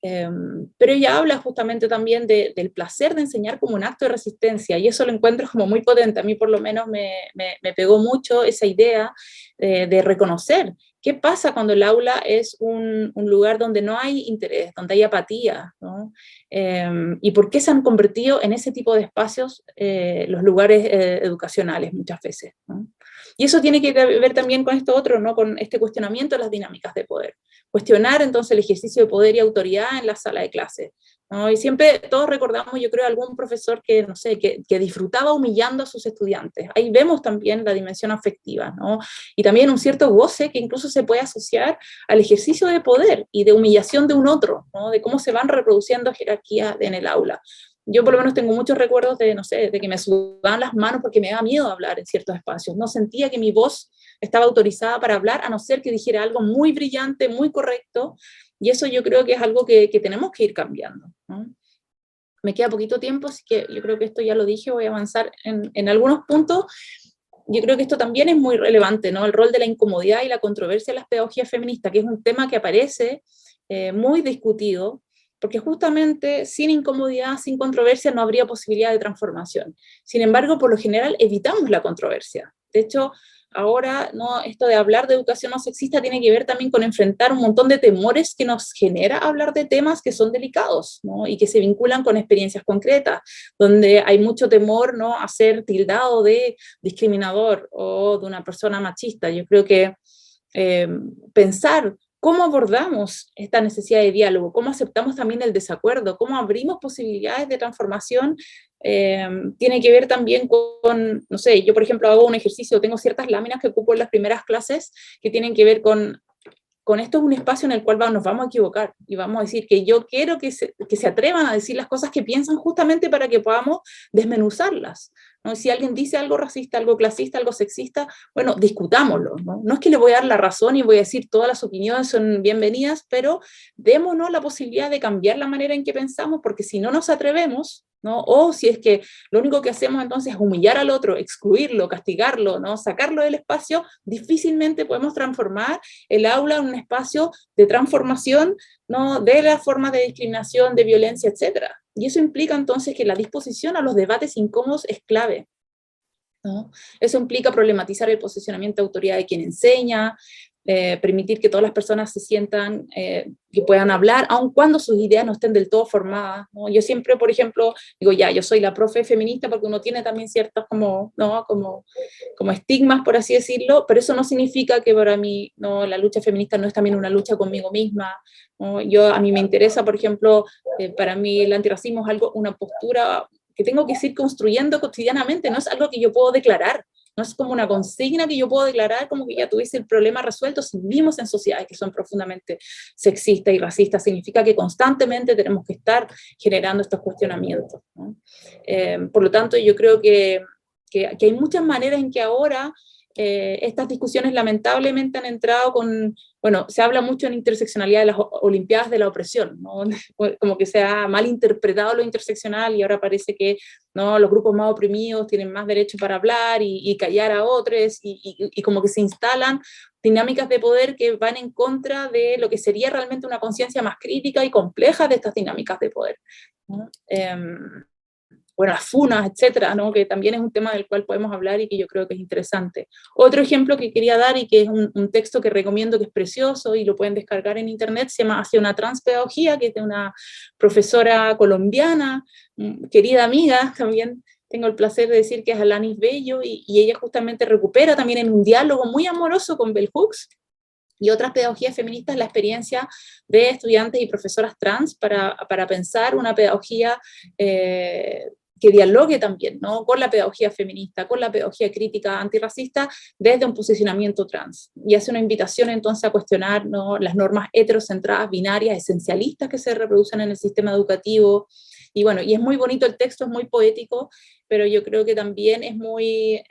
Pero ella habla justamente también del placer de enseñar como un acto de resistencia, y eso lo encuentro como muy potente. A mí por lo menos me pegó mucho esa idea de reconocer qué pasa cuando el aula es un lugar donde no hay interés, donde hay apatía, ¿no? Y por qué se han convertido en ese tipo de espacios los lugares educacionales muchas veces, ¿no? Y eso tiene que ver también con esto otro, ¿no?, con este cuestionamiento de las dinámicas de poder. Cuestionar entonces el ejercicio de poder y autoridad en la sala de clase, ¿no? Y siempre todos recordamos, yo creo, algún profesor que, no sé, que disfrutaba humillando a sus estudiantes. Ahí vemos también la dimensión afectiva, ¿no? Y también un cierto goce que incluso se puede asociar al ejercicio de poder y de humillación de un otro, ¿no?, de cómo se van reproduciendo jerarquías en el aula. Yo por lo menos tengo muchos recuerdos de, no sé, de que me sudaban las manos porque me daba miedo hablar en ciertos espacios. No sentía que mi voz estaba autorizada para hablar, a no ser que dijera algo muy brillante, muy correcto, y eso yo creo que es algo que tenemos que ir cambiando, ¿no? Me queda poquito tiempo, así que yo creo que esto ya lo dije, voy a avanzar en algunos puntos. Yo creo que esto también es muy relevante, ¿no?, el rol de la incomodidad y la controversia de las pedagogías feministas, que es un tema que aparece muy discutido, porque justamente sin incomodidad, sin controversia, no habría posibilidad de transformación. Sin embargo, por lo general evitamos la controversia. De hecho, ahora, ¿no?, esto de hablar de educación no sexista tiene que ver también con enfrentar un montón de temores que nos genera hablar de temas que son delicados, ¿no?, y que se vinculan con experiencias concretas, donde hay mucho temor, ¿no?, a ser tildado de discriminador o de una persona machista. Yo creo que pensar cómo abordamos esta necesidad de diálogo, cómo aceptamos también el desacuerdo, cómo abrimos posibilidades de transformación, tiene que ver también con, no sé, yo por ejemplo hago un ejercicio, tengo ciertas láminas que ocupo en las primeras clases que tienen que ver con esto es un espacio en el cual nos vamos a equivocar y vamos a decir que yo quiero que se atrevan a decir las cosas que piensan justamente para que podamos desmenuzarlas, ¿no? Si alguien dice algo racista, algo clasista, algo sexista, bueno, discutámoslo, ¿no? No es que le voy a dar la razón y voy a decir todas las opiniones son bienvenidas, pero démonos la posibilidad de cambiar la manera en que pensamos, porque si no nos atrevemos, ¿no? O si es que lo único que hacemos entonces es humillar al otro, excluirlo, castigarlo, ¿no? Sacarlo del espacio, difícilmente podemos transformar el aula en un espacio de transformación, ¿no? De las formas de discriminación, de violencia, etc. Y eso implica entonces que la disposición a los debates incómodos es clave, ¿no? Eso implica problematizar el posicionamiento de autoridad de quien enseña, permitir que todas las personas se sientan, que puedan hablar, aun cuando sus ideas no estén del todo formadas, ¿no? Yo siempre, por ejemplo, digo, ya, yo soy la profe feminista porque uno tiene también ciertos como, ¿no? como estigmas, por así decirlo, pero eso no significa que para mí, ¿no? La lucha feminista no es también una lucha conmigo misma, ¿no? A mí me interesa, por ejemplo, para mí el antirracismo es algo, una postura que tengo que ir construyendo cotidianamente, no es algo que yo puedo declarar, no es como una consigna que yo puedo declarar como que ya tuviese el problema resuelto. Si vivimos en sociedades que son profundamente sexistas y racistas, significa que constantemente tenemos que estar generando estos cuestionamientos, ¿no? Por lo tanto, yo creo que hay muchas maneras en que ahora estas discusiones lamentablemente han entrado con, bueno, se habla mucho en interseccionalidad de las olimpiadas de la opresión, ¿no? Como que se ha malinterpretado lo interseccional y ahora parece que, ¿no? Los grupos más oprimidos tienen más derecho para hablar y callar a otros y como que se instalan dinámicas de poder que van en contra de lo que sería realmente una conciencia más crítica y compleja de estas dinámicas de poder, ¿no? Bueno, las funas, etcétera, ¿no? Que también es un tema del cual podemos hablar y que yo creo que es interesante. Otro ejemplo que quería dar y que es un texto que recomiendo que es precioso y lo pueden descargar en internet, se llama Hacia una transpedagogía, que es de una profesora colombiana, querida amiga, también tengo el placer de decir que es Alanis Bello, y ella justamente recupera también en un diálogo muy amoroso con Bell Hooks y otras pedagogías feministas la experiencia de estudiantes y profesoras trans para pensar una pedagogía que dialogue también, ¿no? Con la pedagogía feminista, con la pedagogía crítica antirracista desde un posicionamiento trans. Y hace una invitación entonces a cuestionar, ¿no? Las normas heterocentradas, binarias, esencialistas que se reproducen en el sistema educativo. Y bueno, y es muy bonito el texto, es muy poético, pero yo creo que también es muy...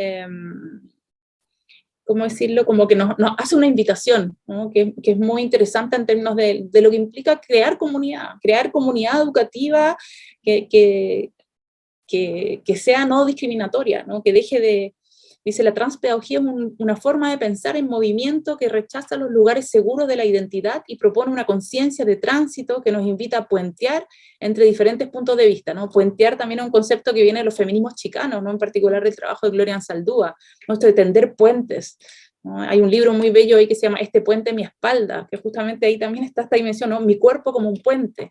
¿cómo decirlo? Como que nos hace una invitación, ¿no? que es muy interesante en términos de lo que implica crear comunidad educativa que sea no discriminatoria, ¿no? Que deje de, dice, la transpedagogía es una forma de pensar en movimiento que rechaza los lugares seguros de la identidad y propone una conciencia de tránsito que nos invita a puentear entre diferentes puntos de vista, ¿no? Puentear también es un concepto que viene de los feminismos chicanos, ¿no? En particular del trabajo de Gloria Anzaldúa, ¿no? Esto de tender puentes, ¿no? Hay un libro muy bello ahí que se llama Este puente en mi espalda, que justamente ahí también está esta dimensión, ¿no? Mi cuerpo como un puente.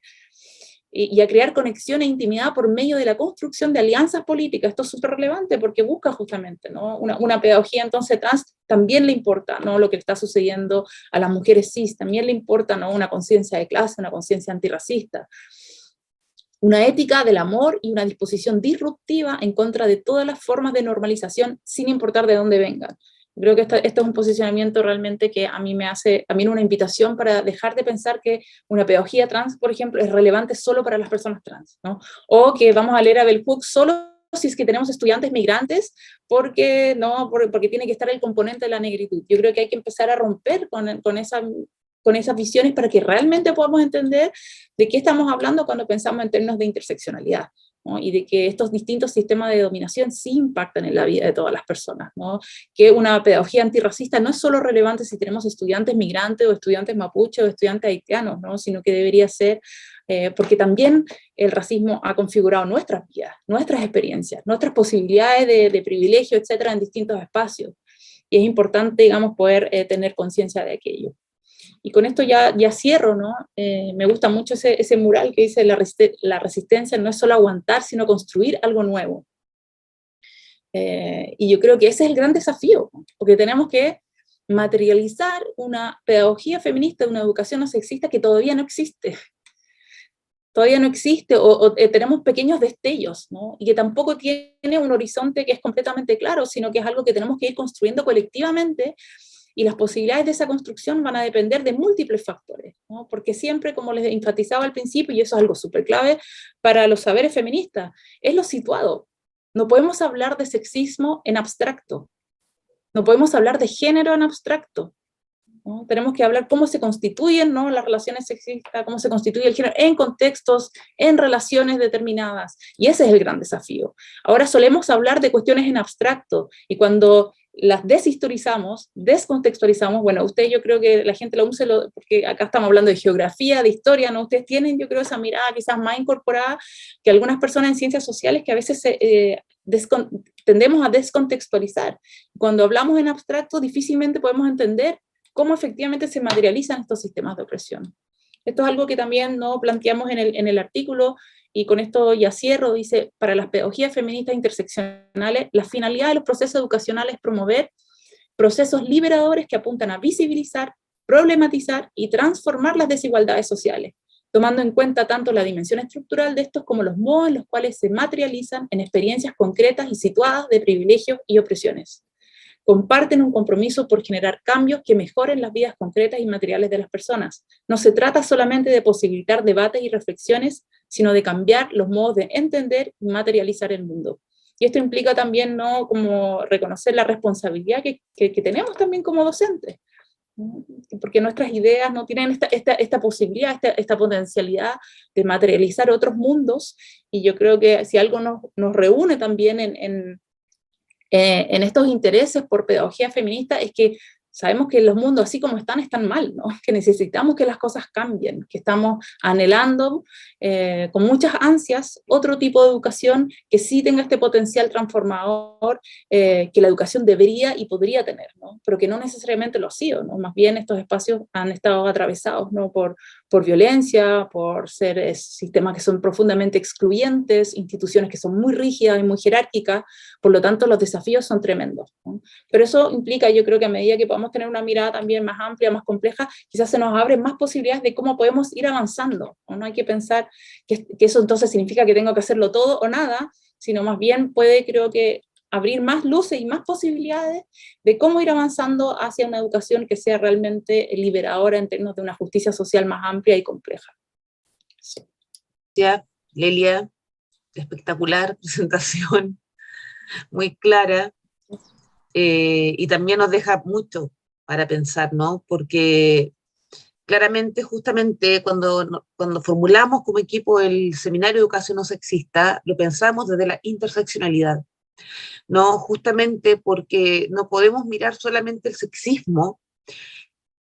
Y a crear conexión e intimidad por medio de la construcción de alianzas políticas. Esto es súper relevante porque busca justamente, ¿no? Una pedagogía entonces trans también le importa, ¿no? Lo que está sucediendo a las mujeres cis, también le importa, ¿no? Una conciencia de clase, una conciencia antirracista, una ética del amor y una disposición disruptiva en contra de todas las formas de normalización sin importar de dónde vengan. Creo que esto es un posicionamiento realmente que a mí me hace también una invitación para dejar de pensar que una pedagogía trans, por ejemplo, es relevante solo para las personas trans, ¿no? O que vamos a leer a Bell Hooks solo si es que tenemos estudiantes migrantes, porque tiene que estar el componente de la negritud. Yo creo que hay que empezar a romper con esas visiones para que realmente podamos entender de qué estamos hablando cuando pensamos en términos de interseccionalidad, ¿no? Y de que estos distintos sistemas de dominación sí impactan en la vida de todas las personas, ¿no? Que una pedagogía antirracista no es solo relevante si tenemos estudiantes migrantes o estudiantes mapuche o estudiantes haitianos, ¿no? Sino que debería ser, porque también el racismo ha configurado nuestras vidas, nuestras experiencias, nuestras posibilidades de privilegio, etcétera, en distintos espacios. Y es importante, digamos, poder tener conciencia de aquello. Y con esto ya cierro, ¿no? Me gusta mucho ese mural que dice la resistencia no es solo aguantar, sino construir algo nuevo. Y yo creo que ese es el gran desafío, porque tenemos que materializar una pedagogía feminista, una educación no sexista que todavía no existe. Todavía no existe, o tenemos pequeños destellos, ¿no? Y que tampoco tiene un horizonte que es completamente claro, sino que es algo que tenemos que ir construyendo colectivamente. Y las posibilidades de esa construcción van a depender de múltiples factores, ¿no? Porque siempre, como les enfatizaba al principio, y eso es algo súper clave para los saberes feministas, es lo situado. No podemos hablar de sexismo en abstracto, no podemos hablar de género en abstracto, ¿no? Tenemos que hablar cómo se constituyen, ¿no?, las relaciones sexistas, cómo se constituye el género en contextos, en relaciones determinadas, y ese es el gran desafío. Ahora solemos hablar de cuestiones en abstracto, y cuando las deshistorizamos, descontextualizamos, bueno, ustedes, yo creo que la gente lo usa, porque acá estamos hablando de geografía, de historia, ¿no? Ustedes tienen, yo creo, esa mirada quizás más incorporada que algunas personas en ciencias sociales, que a veces tendemos a descontextualizar. Cuando hablamos en abstracto, difícilmente podemos entender cómo efectivamente se materializan estos sistemas de opresión. Esto es algo que también, ¿no?, planteamos en el artículo, y con esto ya cierro. Dice: para las pedagogías feministas interseccionales, la finalidad de los procesos educacionales es promover procesos liberadores que apuntan a visibilizar, problematizar y transformar las desigualdades sociales, tomando en cuenta tanto la dimensión estructural de estos como los modos en los cuales se materializan en experiencias concretas y situadas de privilegios y opresiones. Comparten un compromiso por generar cambios que mejoren las vidas concretas y materiales de las personas. No se trata solamente de posibilitar debates y reflexiones, sino de cambiar los modos de entender y materializar el mundo. Y esto implica también, ¿no?, como reconocer la responsabilidad que tenemos también como docentes, ¿no?, porque nuestras ideas no tienen esta posibilidad, esta potencialidad de materializar otros mundos, y yo creo que si algo nos reúne también en estos intereses por pedagogía feminista, es que sabemos que los mundos así como están mal, ¿no?, que necesitamos que las cosas cambien, que estamos anhelando con muchas ansias otro tipo de educación que sí tenga este potencial transformador que la educación debería y podría tener, ¿no?, pero que no necesariamente lo ha sido, ¿no? Más bien estos espacios han estado atravesados, ¿no?, por violencia, por ser sistemas que son profundamente excluyentes, instituciones que son muy rígidas y muy jerárquicas. Por lo tanto, los desafíos son tremendos, ¿no? Pero eso implica, yo creo, que a medida que podamos tener una mirada también más amplia, más compleja, quizás se nos abren más posibilidades de cómo podemos ir avanzando, ¿no? No hay que pensar que eso entonces significa que tengo que hacerlo todo o nada, sino más bien puede, creo que, abrir más luces y más posibilidades de cómo ir avanzando hacia una educación que sea realmente liberadora en términos de una justicia social más amplia y compleja. Sí. Ya, Lelia, espectacular presentación, muy clara, y también nos deja mucho para pensar, ¿no? Porque claramente, justamente, cuando formulamos como equipo el Seminario de Educación No Sexista, lo pensamos desde la interseccionalidad, ¿no? Justamente porque no podemos mirar solamente el sexismo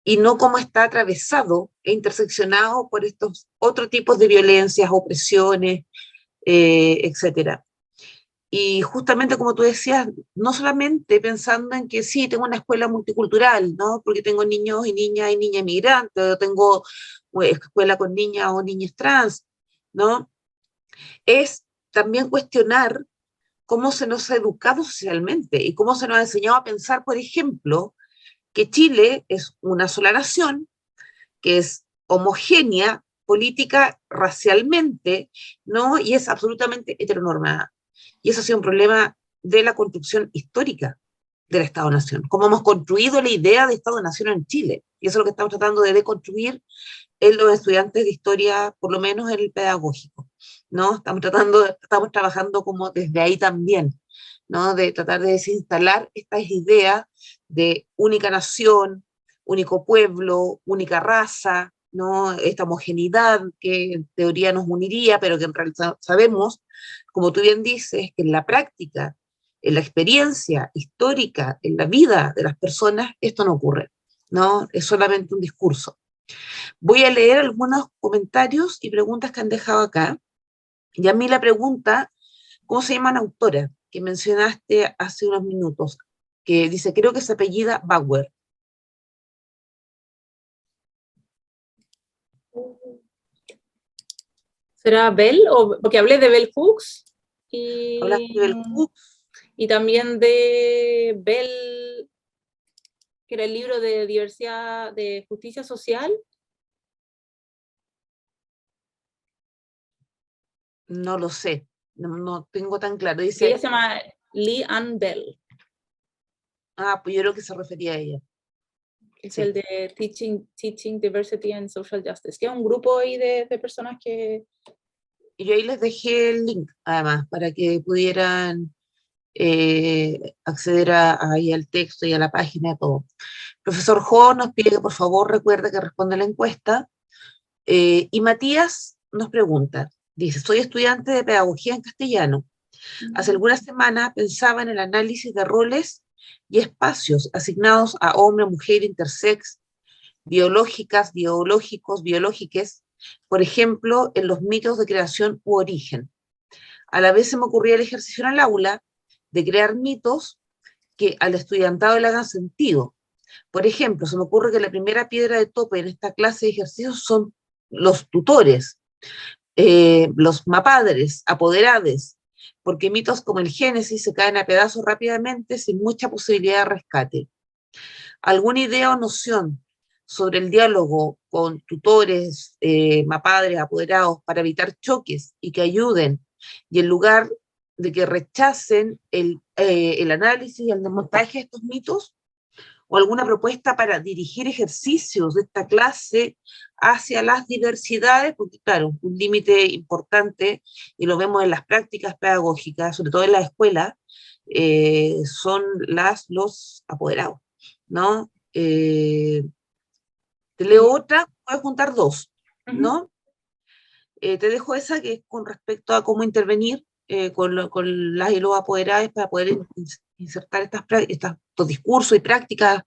y no cómo está atravesado e interseccionado por estos otros tipos de violencias, opresiones, etcétera. Y justamente como tú decías, no solamente pensando en que sí, tengo una escuela multicultural, ¿no?, porque tengo niños y niñas inmigrantes, o tengo escuela con niñas o niñas trans, ¿no? Es también cuestionar cómo se nos ha educado socialmente y cómo se nos ha enseñado a pensar, por ejemplo, que Chile es una sola nación, que es homogénea política, racialmente, ¿no?, y es absolutamente heteronormada. Y eso ha sido un problema de la construcción histórica del Estado-Nación, cómo hemos construido la idea de Estado-Nación en Chile. Y eso es lo que estamos tratando de deconstruir en los estudiantes de historia, por lo menos en el pedagógico, ¿no? Estamos trabajando como desde ahí también, ¿no?, de tratar de desinstalar estas ideas de única nación, único pueblo, única raza, ¿no?, esta homogeneidad que en teoría nos uniría, pero que en realidad sabemos, como tú bien dices, que en la práctica, en la experiencia histórica, en la vida de las personas, esto no ocurre, ¿no? Es solamente un discurso. Voy a leer algunos comentarios y preguntas que han dejado acá. Y a mí la pregunta, ¿cómo se llama la autora que mencionaste hace unos minutos? Que dice, creo que se apellida Bauer. ¿Será Bell? Porque hablé de Bell Hooks Hablaste del y también de Bell, que era el libro de diversidad, de justicia social. No lo sé, no tengo tan claro. Dice, ella Dice, se llama Lee Ann Bell. pues yo creo que se refería a ella. Es Sí. el de Teaching Diversity and Social Justice, que es un grupo ahí de personas que... Y yo ahí les dejé el link, además, para que pudieran acceder ahí al texto y a la página y todo. Profesor Jo nos pide que por favor recuerde que responde a la encuesta. Y Matías nos pregunta, dice, soy estudiante de pedagogía en castellano. Hace algunas semanas pensaba en el análisis de roles y espacios asignados a hombre, mujer, intersex, biológicas, biológicos, biológiques, por ejemplo, en los mitos de creación u origen. A la vez se me ocurría el ejercicio en el aula de crear mitos que al estudiantado le hagan sentido. Por ejemplo, se me ocurre que la primera piedra de tope en esta clase de ejercicios son los tutores, los mapadres, apoderades, porque mitos como el Génesis se caen a pedazos rápidamente sin mucha posibilidad de rescate. ¿Alguna idea o noción sobre el diálogo con tutores, mapadres, apoderados, para evitar choques y que ayuden, y en lugar de que rechacen el análisis y el desmontaje de estos mitos? ¿O alguna propuesta para dirigir ejercicios de esta clase hacia las diversidades? Porque claro, un límite importante, y lo vemos en las prácticas pedagógicas, sobre todo en la escuela, son los apoderados, ¿no? Te leo otra, puedes juntar dos, ¿no? Te dejo esa, que es con respecto a cómo intervenir con las y los apoderados para poder insertar estos discursos y prácticas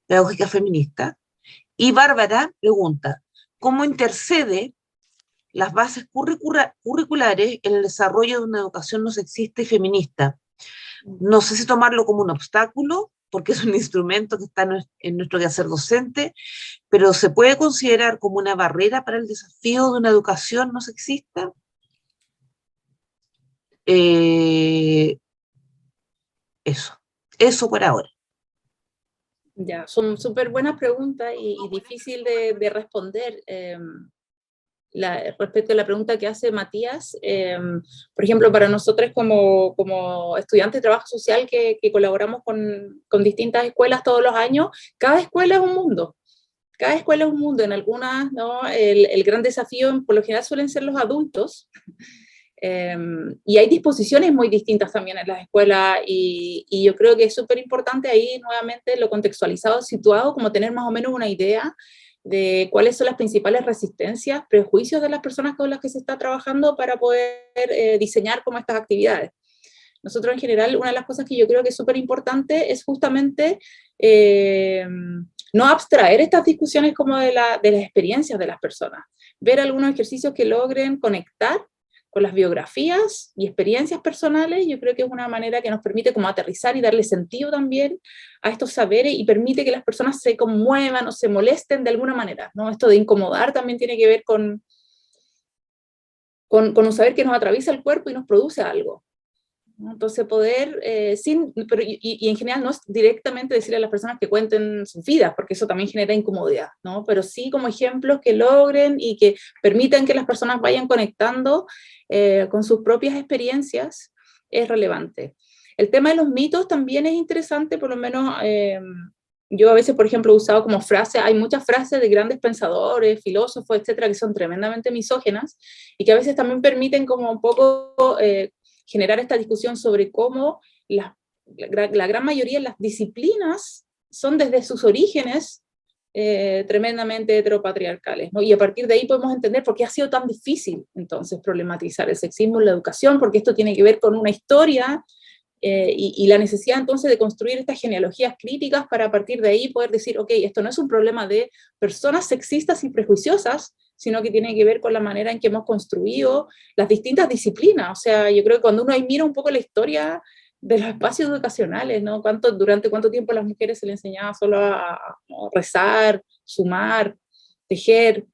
pedagógicas feministas. Y Bárbara pregunta, ¿cómo intercede las bases curriculares en el desarrollo de una educación no sexista y feminista? No sé si tomarlo como un obstáculo, porque es un instrumento que está en nuestro quehacer docente, pero ¿se puede considerar como una barrera para el desafío de una educación no sexista? Eso por ahora. Ya, son súper buenas preguntas y difícil de responder. Respecto a la pregunta que hace Matías, por ejemplo, para nosotros como estudiantes de trabajo social que colaboramos con distintas escuelas todos los años, cada escuela es un mundo. Cada escuela es un mundo. En algunas, ¿no? El gran desafío, por lo general, suelen ser los adultos. Y hay disposiciones muy distintas también en las escuelas, y yo creo que es súper importante ahí nuevamente lo contextualizado, situado, como tener más o menos una idea de cuáles son las principales resistencias, prejuicios de las personas con las que se está trabajando para poder diseñar como estas actividades. Nosotros en general, una de las cosas que yo creo que es súper importante es justamente no abstraer estas discusiones como de las experiencias de las personas, ver algunos ejercicios que logren conectar con las biografías y experiencias personales. Yo creo que es una manera que nos permite como aterrizar y darle sentido también a estos saberes, y permite que las personas se conmuevan o se molesten de alguna manera, ¿no? Esto de incomodar también tiene que ver con un saber que nos atraviesa el cuerpo y nos produce algo, ¿no? Entonces poder, y en general no es directamente decirle a las personas que cuenten sus vidas, porque eso también genera incomodidad, ¿no? Pero sí como ejemplos que logren y que permitan que las personas vayan conectando con sus propias experiencias, es relevante. El tema de los mitos también es interesante, por lo menos yo a veces, por ejemplo, he usado como frase, hay muchas frases de grandes pensadores, filósofos, etcétera, que son tremendamente misógenas, y que a veces también permiten como un poco generar esta discusión sobre cómo la gran mayoría de las disciplinas son desde sus orígenes tremendamente heteropatriarcales, ¿no? Y a partir de ahí podemos entender por qué ha sido tan difícil entonces problematizar el sexismo en la educación, porque esto tiene que ver con una historia y la necesidad entonces de construir estas genealogías críticas para a partir de ahí poder decir, ok, esto no es un problema de personas sexistas y prejuiciosas, sino que tiene que ver con la manera en que hemos construido las distintas disciplinas. O sea, yo creo que cuando uno ahí mira un poco la historia de los espacios educacionales, ¿no? Durante cuánto tiempo a las mujeres se les enseñaba solo a rezar, sumar, tejer,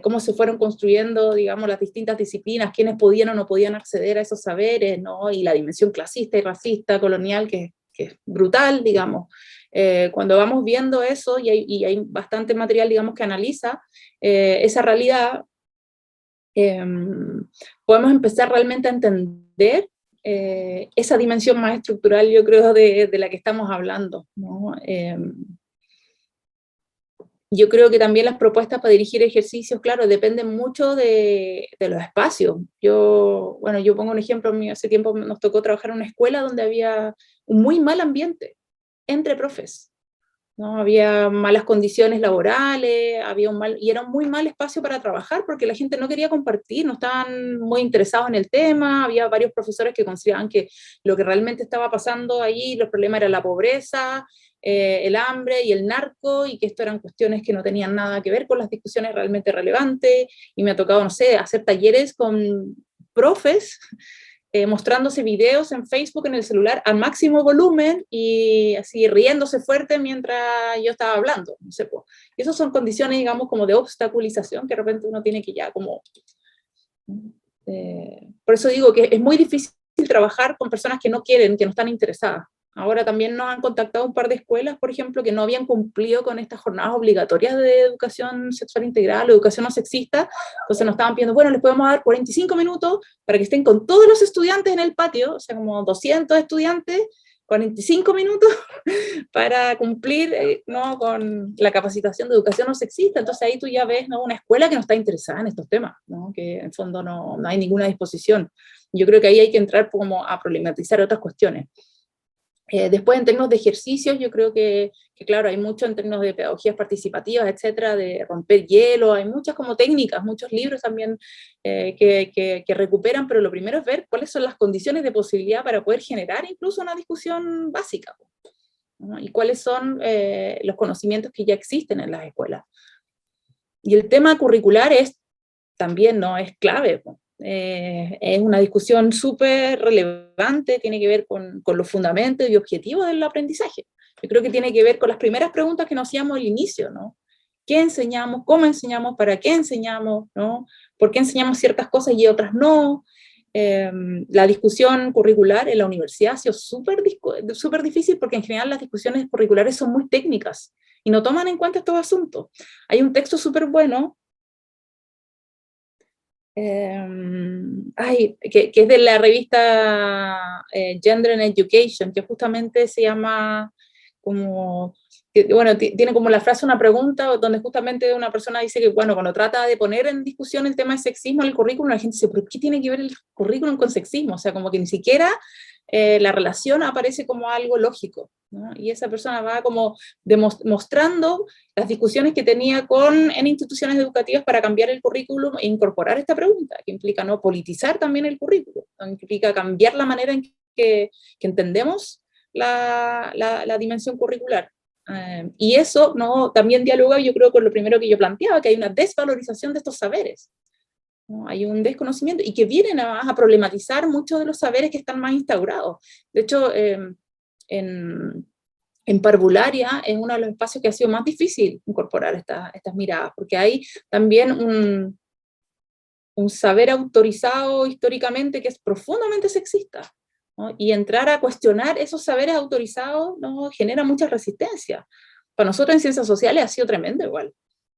cómo se fueron construyendo, digamos, las distintas disciplinas, quiénes podían o no podían acceder a esos saberes, ¿no? Y la dimensión clasista y racista, colonial, que es brutal, digamos. Cuando vamos viendo eso, y hay bastante material, digamos, que analiza esa realidad, podemos empezar realmente a entender esa dimensión más estructural, yo creo, de la que estamos hablando, ¿no? Yo creo que también las propuestas para dirigir ejercicios, claro, dependen mucho de los espacios. Yo pongo un ejemplo mío, hace tiempo nos tocó trabajar en una escuela donde había un muy mal ambiente entre profes, ¿no? Había malas condiciones laborales, y era un muy mal espacio para trabajar porque la gente no quería compartir, no estaban muy interesados en el tema, había varios profesores que consideraban que lo que realmente estaba pasando ahí, los problemas era la pobreza, el hambre y el narco, y que esto eran cuestiones que no tenían nada que ver con las discusiones realmente relevantes, y me ha tocado, no sé, hacer talleres con profes, mostrándose videos en Facebook en el celular al máximo volumen y así riéndose fuerte mientras yo estaba hablando, no sé, pues. Y esas son condiciones, digamos, como de obstaculización que de repente uno tiene que ya como... por eso digo que es muy difícil trabajar con personas que no quieren, que no están interesadas. Ahora también nos han contactado un par de escuelas, por ejemplo, que no habían cumplido con estas jornadas obligatorias de educación sexual integral o educación no sexista, entonces nos estaban pidiendo, bueno, les podemos dar 45 minutos para que estén con todos los estudiantes en el patio, o sea, como 200 estudiantes, 45 minutos para cumplir, ¿no?, con la capacitación de educación no sexista. Entonces ahí tú ya ves, ¿no?, una escuela que no está interesada en estos temas, ¿no?, que en fondo no hay ninguna disposición. Yo creo que ahí hay que entrar como a problematizar otras cuestiones. Después, en términos de ejercicios, yo creo que claro, hay mucho en términos de pedagogías participativas, etcétera, de romper hielo, hay muchas como técnicas, muchos libros también que recuperan, pero lo primero es ver cuáles son las condiciones de posibilidad para poder generar incluso una discusión básica, ¿no? Y cuáles son los conocimientos que ya existen en las escuelas. Y el tema curricular también, ¿no?, es clave, ¿no? Es una discusión súper relevante, tiene que ver con los fundamentos y objetivos del aprendizaje. Yo creo que tiene que ver con las primeras preguntas que nos hacíamos al inicio, ¿no? ¿Qué enseñamos? ¿Cómo enseñamos? ¿Para qué enseñamos? ¿No? ¿Por qué enseñamos ciertas cosas y otras no? La discusión curricular en la universidad ha sido súper difícil porque en general las discusiones curriculares son muy técnicas y no toman en cuenta estos asuntos. Hay un texto súper bueno que es de la revista Gender and Education, que justamente se llama como, bueno, tiene como la frase una pregunta, donde justamente una persona dice que, bueno, cuando trata de poner en discusión el tema de sexismo en el currículum, la gente dice, ¿pero qué tiene que ver el currículum con sexismo? O sea, como que ni siquiera la relación aparece como algo lógico, ¿no? Y esa persona va como mostrando las discusiones que tenía en instituciones educativas para cambiar el currículum e incorporar esta pregunta, que implica no politizar también el currículum, ¿no? Implica cambiar la manera en que entendemos la dimensión curricular. Y eso, ¿no?, también dialoga, yo creo, con lo primero que yo planteaba, que hay una desvalorización de estos saberes, ¿no? Hay un desconocimiento, y que vienen a problematizar muchos de los saberes que están más instaurados. De hecho, en parvularia es uno de los espacios que ha sido más difícil incorporar estas miradas, porque hay también un saber autorizado históricamente que es profundamente sexista, ¿no? Y entrar a cuestionar esos saberes autorizados, ¿no?, genera mucha resistencia. Para nosotros en ciencias sociales ha sido tremendo igual,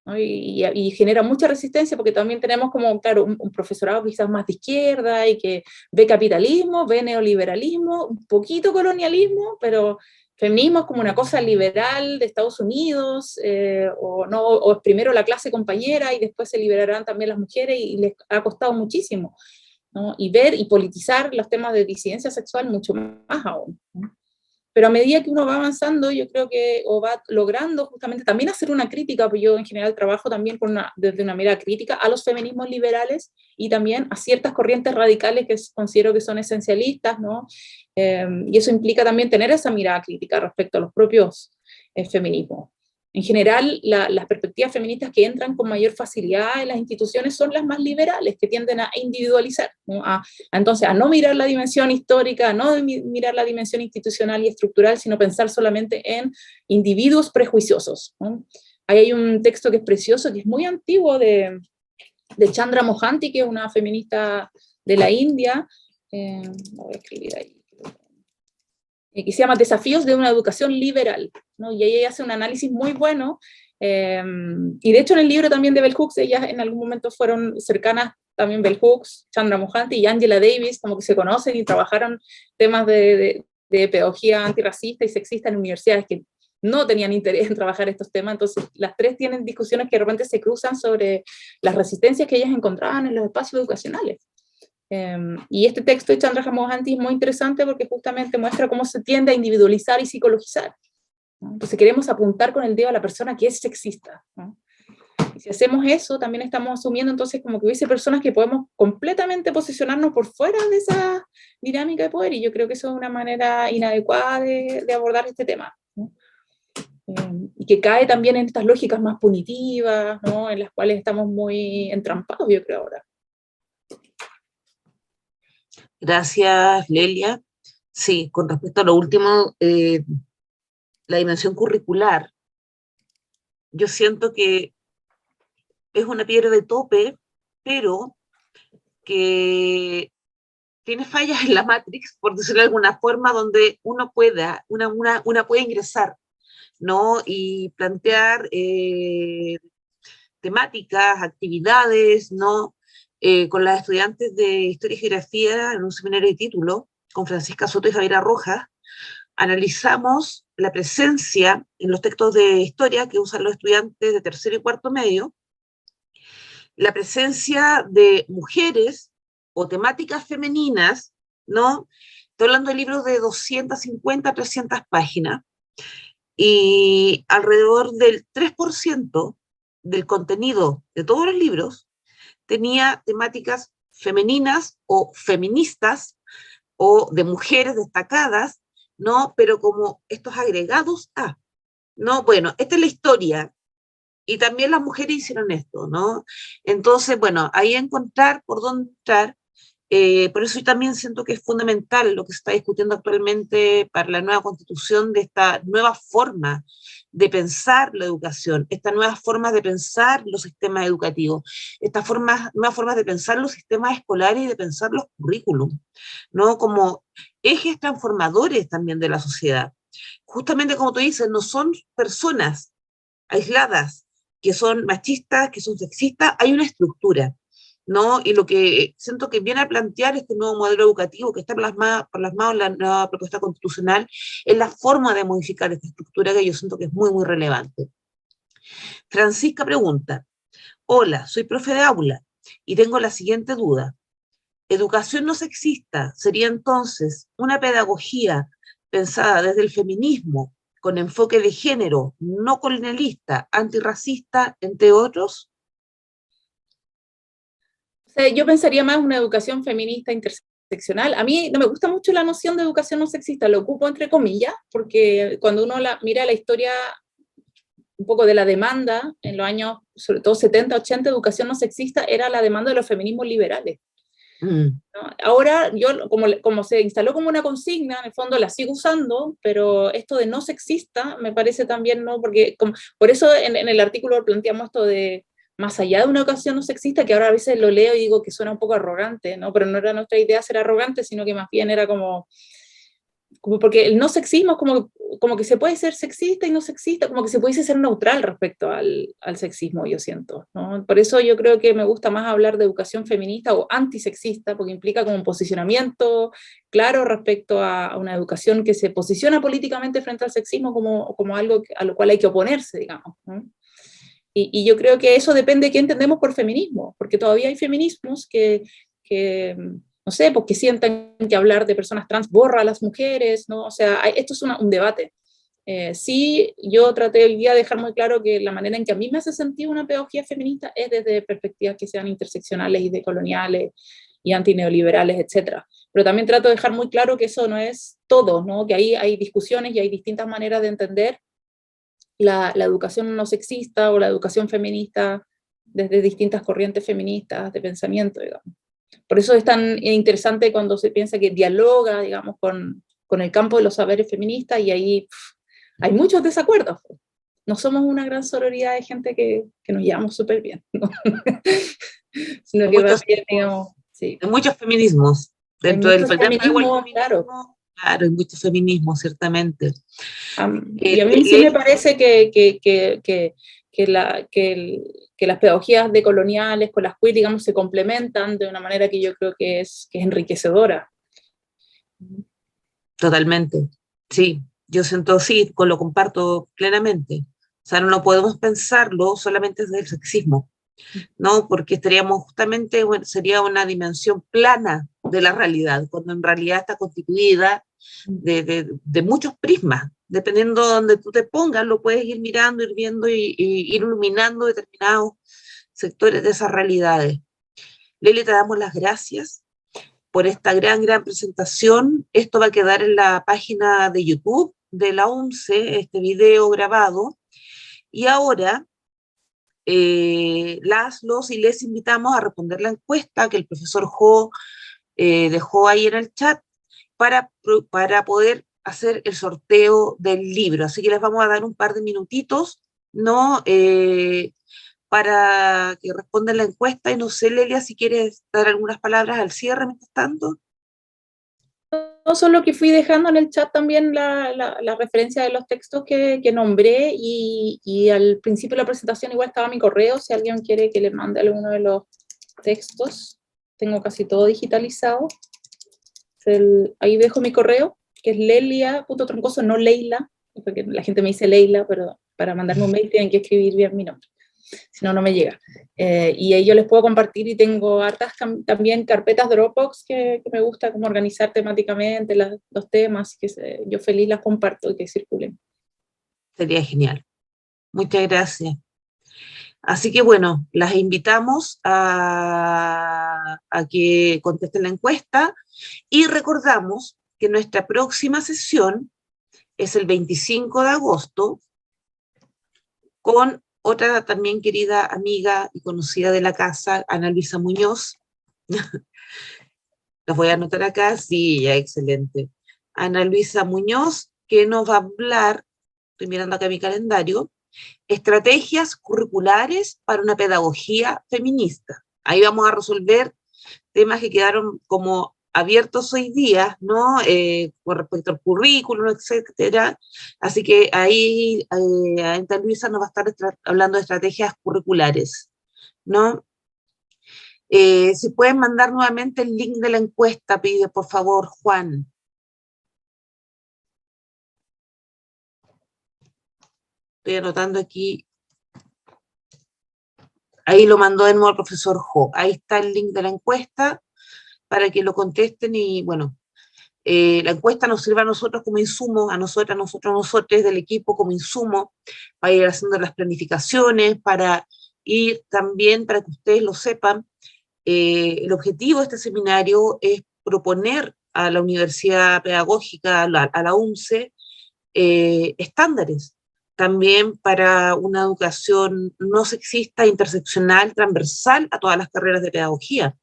¿no? Y genera mucha resistencia porque también tenemos como, claro, un profesorado quizás más de izquierda y que ve capitalismo, ve neoliberalismo, un poquito colonialismo, pero feminismo es como una cosa liberal de Estados Unidos, o es primero la clase compañera y después se liberarán también las mujeres, y les ha costado muchísimo, ¿no? Y ver y politizar los temas de disidencia sexual mucho más aún, ¿no? Pero a medida que uno va avanzando, yo creo que o va logrando justamente también hacer una crítica, porque yo en general trabajo también desde una mirada crítica a los feminismos liberales y también a ciertas corrientes radicales que considero que son esencialistas, ¿no? Y eso implica también tener esa mirada crítica respecto a los propios feminismos. En general, las perspectivas feministas que entran con mayor facilidad en las instituciones son las más liberales, que tienden a individualizar, ¿no? Entonces, a no mirar la dimensión histórica, a no mirar la dimensión institucional y estructural, sino pensar solamente en individuos prejuiciosos, ¿no? Ahí hay un texto que es precioso, que es muy antiguo, de Chandra Mohanty, que es una feminista de la India, voy a escribir ahí, que se llama Desafíos de una educación liberal, ¿no? Y ella hace un análisis muy bueno, y de hecho en el libro también de Bell Hooks, ellas en algún momento fueron cercanas, también Bell Hooks, Chandra Mohanty y Angela Davis, como que se conocen y trabajaron temas de pedagogía antirracista y sexista en universidades, que no tenían interés en trabajar estos temas, entonces las tres tienen discusiones que de repente se cruzan sobre las resistencias que ellas encontraban en los espacios educacionales. Y este texto de Chandra Mohanty es muy interesante porque justamente muestra cómo se tiende a individualizar y psicologizar, ¿no? Entonces queremos apuntar con el dedo a la persona que es sexista, ¿no? Y si hacemos eso, también estamos asumiendo entonces como que hubiese personas que podemos completamente posicionarnos por fuera de esa dinámica de poder, y yo creo que eso es una manera inadecuada de abordar este tema, ¿no? Y que cae también en estas lógicas más punitivas, ¿no? En las cuales estamos muy entrampados, yo creo, ahora. Gracias, Lelia. Sí, con respecto a lo último, la dimensión curricular, yo siento que es una piedra de tope, pero que tiene fallas en la Matrix, por decirlo de alguna forma, donde una puede ingresar, ¿no? Y plantear temáticas, actividades, ¿no? Con las estudiantes de Historia y Geografía en un seminario de título, con Francisca Soto y Javiera Rojas, analizamos la presencia en los textos de historia que usan los estudiantes de tercero y cuarto medio, la presencia de mujeres o temáticas femeninas, ¿no? Estoy hablando de libros de 250, 300 páginas, y alrededor del 3% del contenido de todos los libros tenía temáticas femeninas o feministas o de mujeres destacadas, ¿no? Pero como estos agregados a, ¿no? Bueno, esta es la historia, y también las mujeres hicieron esto, ¿no? Entonces, bueno, ahí encontrar por dónde entrar. Por eso yo también siento que es fundamental lo que se está discutiendo actualmente para la nueva constitución, de esta nueva forma de pensar la educación, esta nueva forma de pensar los sistemas educativos, estas nuevas formas de pensar los sistemas escolares y de pensar los currículum, ¿no? Como ejes transformadores también de la sociedad. Justamente como tú dices, no son personas aisladas que son machistas, que son sexistas, hay una estructura, ¿no? Y lo que siento que viene a plantear este nuevo modelo educativo que está plasmado en la nueva propuesta constitucional es la forma de modificar esta estructura, que yo siento que es muy, muy relevante. Francisca pregunta: hola, soy profe de aula y tengo la siguiente duda. ¿Educación no sexista sería entonces una pedagogía pensada desde el feminismo, con enfoque de género, no colonialista, antirracista, entre otros? O sea, yo pensaría más una educación feminista interseccional. A mí no me gusta mucho la noción de educación no sexista, lo ocupo entre comillas, porque cuando uno mira la historia un poco de la demanda en los años, sobre todo 70, 80, educación no sexista era la demanda de los feminismos liberales, ¿no? Ahora, yo, como se instaló como una consigna, en el fondo la sigo usando, pero esto de no sexista me parece también, ¿no? Porque por eso en el artículo planteamos esto de más allá de una educación no sexista, que ahora a veces lo leo y digo que suena un poco arrogante, ¿no? Pero no era nuestra idea ser arrogante, sino que más bien era como porque el no sexismo es como que se puede ser sexista y no sexista, como que se puede ser neutral respecto al sexismo, yo siento, ¿no? Por eso yo creo que me gusta más hablar de educación feminista o antisexista, porque implica como un posicionamiento claro respecto a una educación que se posiciona políticamente frente al sexismo como algo a lo cual hay que oponerse, digamos, ¿no? Y yo creo que eso depende de qué entendemos por feminismo, porque todavía hay feminismos que no sé, porque sienten que hablar de personas trans borra a las mujeres, ¿no? O sea, esto es un debate. Sí, yo traté hoy día de dejar muy claro que la manera en que a mí me hace sentido una pedagogía feminista es desde perspectivas que sean interseccionales y decoloniales y antineoliberales, etc. Pero también trato de dejar muy claro que eso no es todo, ¿no? Que ahí hay discusiones y hay distintas maneras de entender la educación no sexista o la educación feminista desde distintas corrientes feministas de pensamiento, digamos. Por eso es tan interesante cuando se piensa que dialoga, digamos, con el campo de los saberes feministas, y ahí hay muchos desacuerdos. No somos una gran sororidad de gente que nos llevamos súper bien, ¿no? Sino que Muchos, bien, digamos, sí. de muchos feminismos. Dentro Hay del muchos feminismos, claro. Claro, hay muchos feminismos, ciertamente. Y a mí sí me parece que las pedagogías decoloniales con las queer, digamos, se complementan de una manera que yo creo que es enriquecedora. Totalmente, sí. Yo siento, sí, lo comparto plenamente. O sea, no podemos pensarlo solamente desde el sexismo, ¿no? Porque estaríamos justamente, bueno, sería una dimensión plana de la realidad, cuando en realidad está constituida de muchos prismas. Dependiendo de donde tú te pongas, lo puedes ir mirando, ir viendo y ir iluminando determinados sectores de esas realidades. Leli, te damos las gracias por esta gran presentación. Esto va a quedar en la página de YouTube de la UNCE, este video grabado. Y ahora los y les invitamos a responder la encuesta que el profesor Jo dejó ahí en el chat para poder hacer el sorteo del libro. Así que les vamos a dar un par de minutitos, ¿no? Para que respondan la encuesta. Y no sé, Lelia, si quieres dar algunas palabras al cierre mientras tanto. No solo que fui dejando en el chat también la referencia de los textos que nombré, y al principio de la presentación igual estaba mi correo, si alguien quiere que le mande alguno de los textos. Tengo casi todo digitalizado. Ahí dejo mi correo, que es lelia.troncoso, no Leila, porque la gente me dice Leila, pero para mandarme un mail tienen que escribir bien mi nombre, si no, no me llega. Y ahí yo les puedo compartir, y tengo hartas también carpetas Dropbox que me gusta como organizar temáticamente los temas, que yo feliz las comparto y que circulen. Sería genial. Muchas gracias. Así que bueno, las invitamos a que contesten la encuesta, y recordamos que nuestra próxima sesión es el 25 de agosto con otra también querida amiga y conocida de la casa, Ana Luisa Muñoz. Las voy a anotar acá, sí, ya, excelente. Ana Luisa Muñoz, que nos va a hablar, estoy mirando acá mi calendario, estrategias curriculares para una pedagogía feminista. Ahí vamos a resolver temas que quedaron como abiertos hoy día, ¿no? Con respecto al currículum, etcétera. Así que ahí Ana Luisa nos va a estar hablando de estrategias curriculares, ¿no? Si pueden mandar nuevamente el link de la encuesta, pide por favor, Juan. Estoy anotando aquí. Ahí lo mandó de nuevo el profesor Jo. Ahí está el link de la encuesta para que lo contesten. Y bueno, la encuesta nos sirve a nosotros como insumo, a nosotros del equipo como insumo, para ir haciendo las planificaciones, para ir también, para que ustedes lo sepan, el objetivo de este seminario es proponer a la Universidad Pedagógica, a la UNCE, estándares también para una educación no sexista, interseccional, transversal a todas las carreras de pedagogía.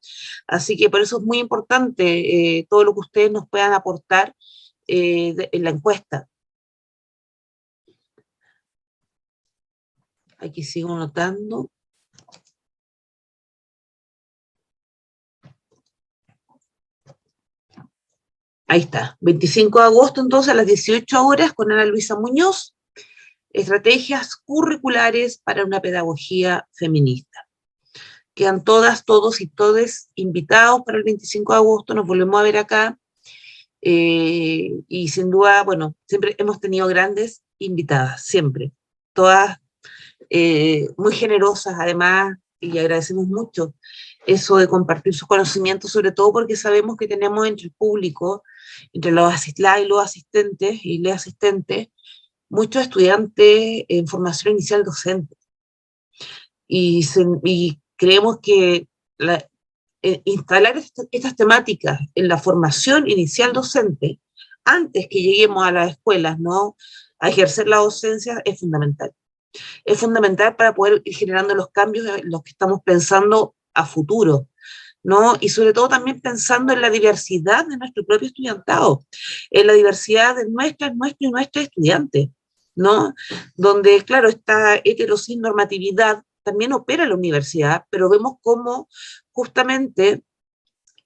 Así que por eso es muy importante todo lo que ustedes nos puedan aportar en la encuesta. Aquí sigo anotando. Ahí está, 25 de agosto entonces a las 18 horas con Ana Luisa Muñoz, estrategias curriculares para una pedagogía feminista. Quedan todas, todos y todes invitados para el 25 de agosto, nos volvemos a ver acá, y sin duda, bueno, siempre hemos tenido grandes invitadas, siempre, todas muy generosas además, y agradecemos mucho eso de compartir sus conocimientos, sobre todo porque sabemos que tenemos entre el público, entre los asistentes y les asistentes, muchos estudiantes en formación inicial docente. Y creemos que instalar estas temáticas en la formación inicial docente, antes que lleguemos a las escuelas, ¿no?, a ejercer la docencia, es fundamental. Es fundamental para poder ir generando los cambios en los que estamos pensando a futuro, ¿no? Y sobre todo también pensando en la diversidad de nuestro propio estudiantado, en la diversidad de nuestros y nuestros estudiantes, ¿no? Donde, claro, esta heteronormatividad también opera en la universidad, pero vemos cómo justamente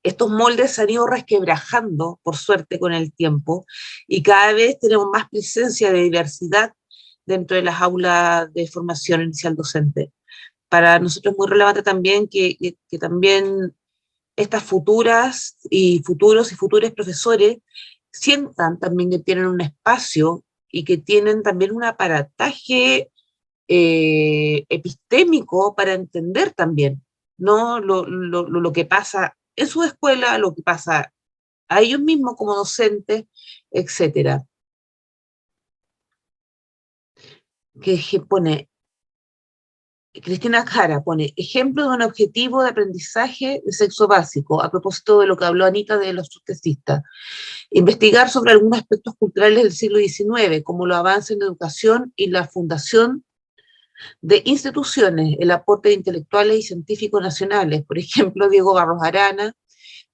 estos moldes se han ido resquebrajando, por suerte, con el tiempo, y cada vez tenemos más presencia de diversidad dentro de las aulas de formación inicial docente. Para nosotros es muy relevante también que también estas futuras y futuros y futuros profesores sientan también que tienen un espacio y que tienen también un aparataje epistémico para entender también, ¿no? Lo que pasa en su escuela, lo que pasa a ellos mismos como docentes, etcétera. Que pone, Cristina Jara pone, ejemplo de un objetivo de aprendizaje de sexo básico, a propósito de lo que habló Anita de los protestistas. Investigar sobre algunos aspectos culturales del siglo XIX, como los avances en educación y la fundación de instituciones, el aporte de intelectuales y científicos nacionales, por ejemplo, Diego Barros Arana,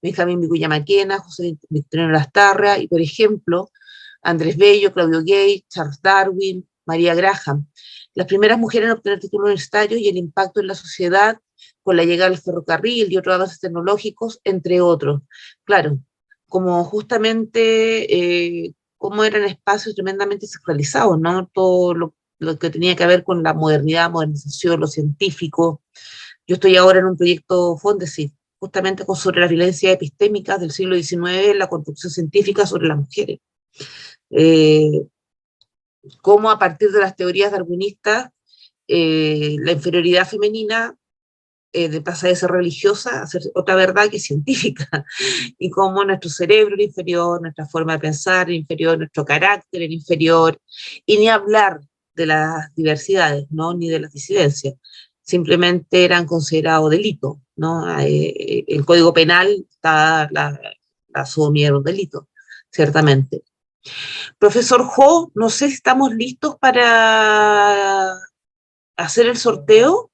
Benjamín Vicuña Maquena, José Victorino Lastarria, y por ejemplo, Andrés Bello, Claudio Gay, Charles Darwin, María Graham, las primeras mujeres en obtener títulos universitarios y el impacto en la sociedad con la llegada del ferrocarril y otros avances tecnológicos, entre otros. Claro, como justamente, como eran espacios tremendamente sacralizados, ¿no? Todo lo que tenía que ver con la modernidad, modernización, lo científico. Yo estoy ahora en un proyecto Fondesit, justamente sobre las violencias epistémicas del siglo XIX, la construcción científica sobre las mujeres. Cómo a partir de las teorías darwinistas, la inferioridad femenina pasa de ser religiosa a ser otra verdad que es científica, y cómo nuestro cerebro era inferior, nuestra forma de pensar era inferior, nuestro carácter era inferior, y ni hablar de las diversidades, ¿no? Ni de las disidencias, simplemente eran considerados delitos, ¿no? El Código Penal está la sodomía era un delito, ciertamente. Profesor Jo, no sé si estamos listos para hacer el sorteo.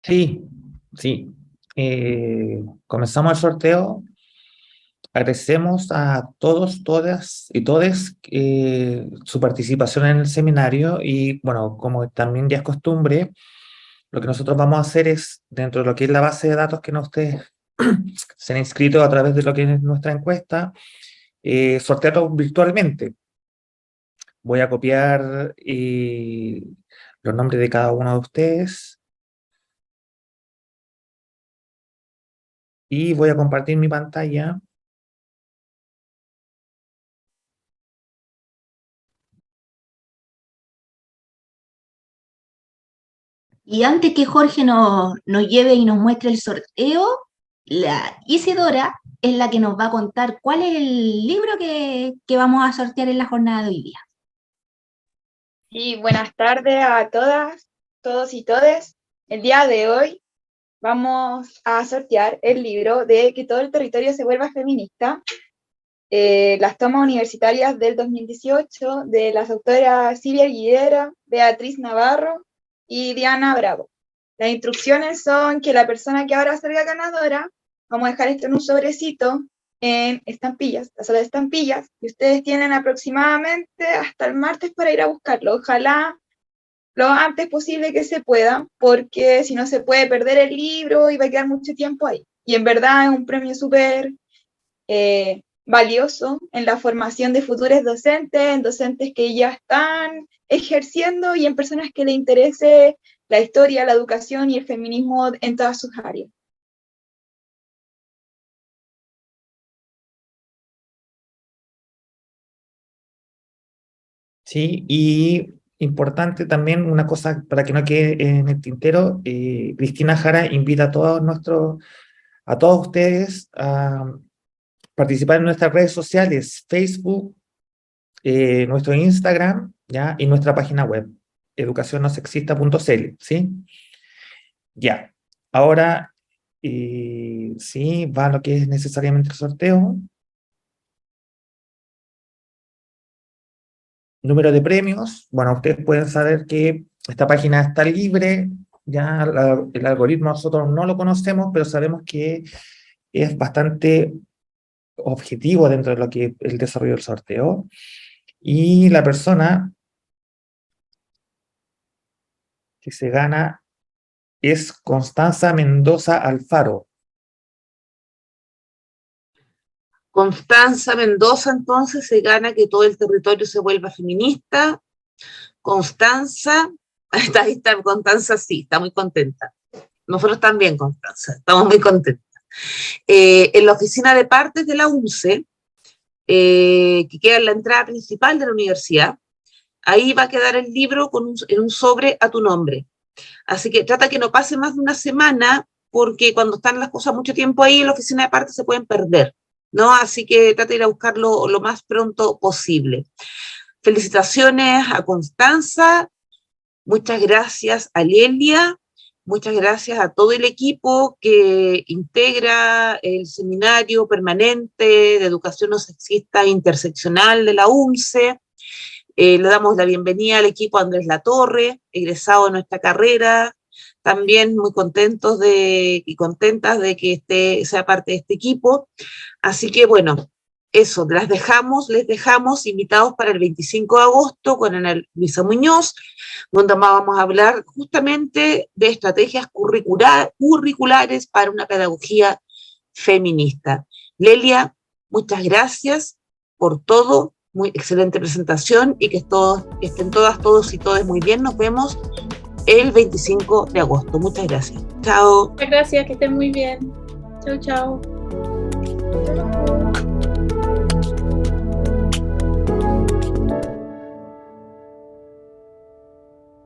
Sí, sí. Comenzamos el sorteo. Agradecemos a todos, todas y todes su participación en el seminario y, bueno, como también ya es costumbre, lo que nosotros vamos a hacer es, dentro de lo que es la base de datos que ustedes se han inscrito a través de lo que es nuestra encuesta, sortearlo virtualmente. Voy a copiar los nombres de cada uno de ustedes y voy a compartir mi pantalla. Y antes que Jorge nos lleve y nos muestre el sorteo, la Isidora es la que nos va a contar cuál es el libro que vamos a sortear en la jornada de hoy día. Y buenas tardes a todas, todos y todes. El día de hoy vamos a sortear el libro de Que todo el territorio se vuelva feminista, las tomas universitarias del 2018 de las autoras Silvia Aguilera, Beatriz Navarro y Diana Bravo. Las instrucciones son que la persona que ahora salga ganadora, vamos a dejar esto en un sobrecito en estampillas, la sala de estampillas, y ustedes tienen aproximadamente hasta el martes para ir a buscarlo. Ojalá lo antes posible que se pueda, porque si no se puede perder el libro y va a quedar mucho tiempo ahí. Y en verdad es un premio súper valioso en la formación de futuros docentes, en docentes que ya están ejerciendo y en personas que les interese la historia, la educación y el feminismo en todas sus áreas. Sí, y importante también una cosa para que no quede en el tintero, Cristina Jara invita a todos ustedes a participar en nuestras redes sociales, Facebook, nuestro Instagram, ¿ya? Y nuestra página web, educacionnosexista.cl, ¿sí? Ya, ahora sí, va lo que es necesariamente el sorteo. Número de premios, bueno, ustedes pueden saber que esta página está libre, ya el algoritmo nosotros no lo conocemos, pero sabemos que es bastante objetivo dentro de lo que es el desarrollo del sorteo. Y la persona que se gana es Constanza Mendoza Alfaro. Constanza Mendoza, entonces, se gana Que todo el territorio se vuelva feminista. Constanza, ahí está Constanza, sí, está muy contenta. Nosotros también, Constanza, estamos muy contentas. En la oficina de partes de la UNCE, que queda en la entrada principal de la universidad. Ahí va a quedar el libro en un sobre a tu nombre. Así que trata que no pase más de una semana, porque cuando están las cosas mucho tiempo ahí en la oficina de parte se pueden perder, ¿no? Así que trata de ir a buscarlo lo más pronto posible. Felicitaciones a Constanza, muchas gracias a Lelia, muchas gracias a todo el equipo que integra el Seminario Permanente de Educación No Sexista e Interseccional de la UNCE. Le damos la bienvenida al equipo Andrés Latorre, egresado de nuestra carrera, también muy contentos y contentas de que sea parte de este equipo. Así que bueno, eso, les dejamos invitados para el 25 de agosto con Ana Luisa Muñoz, donde vamos a hablar justamente de estrategias curriculares para una pedagogía feminista. Lelia, muchas gracias por todo, muy excelente presentación y que estén todas, todos y todes muy bien. Nos vemos el 25 de agosto. Muchas gracias. Chao. Muchas gracias, que estén muy bien. Chao, chao.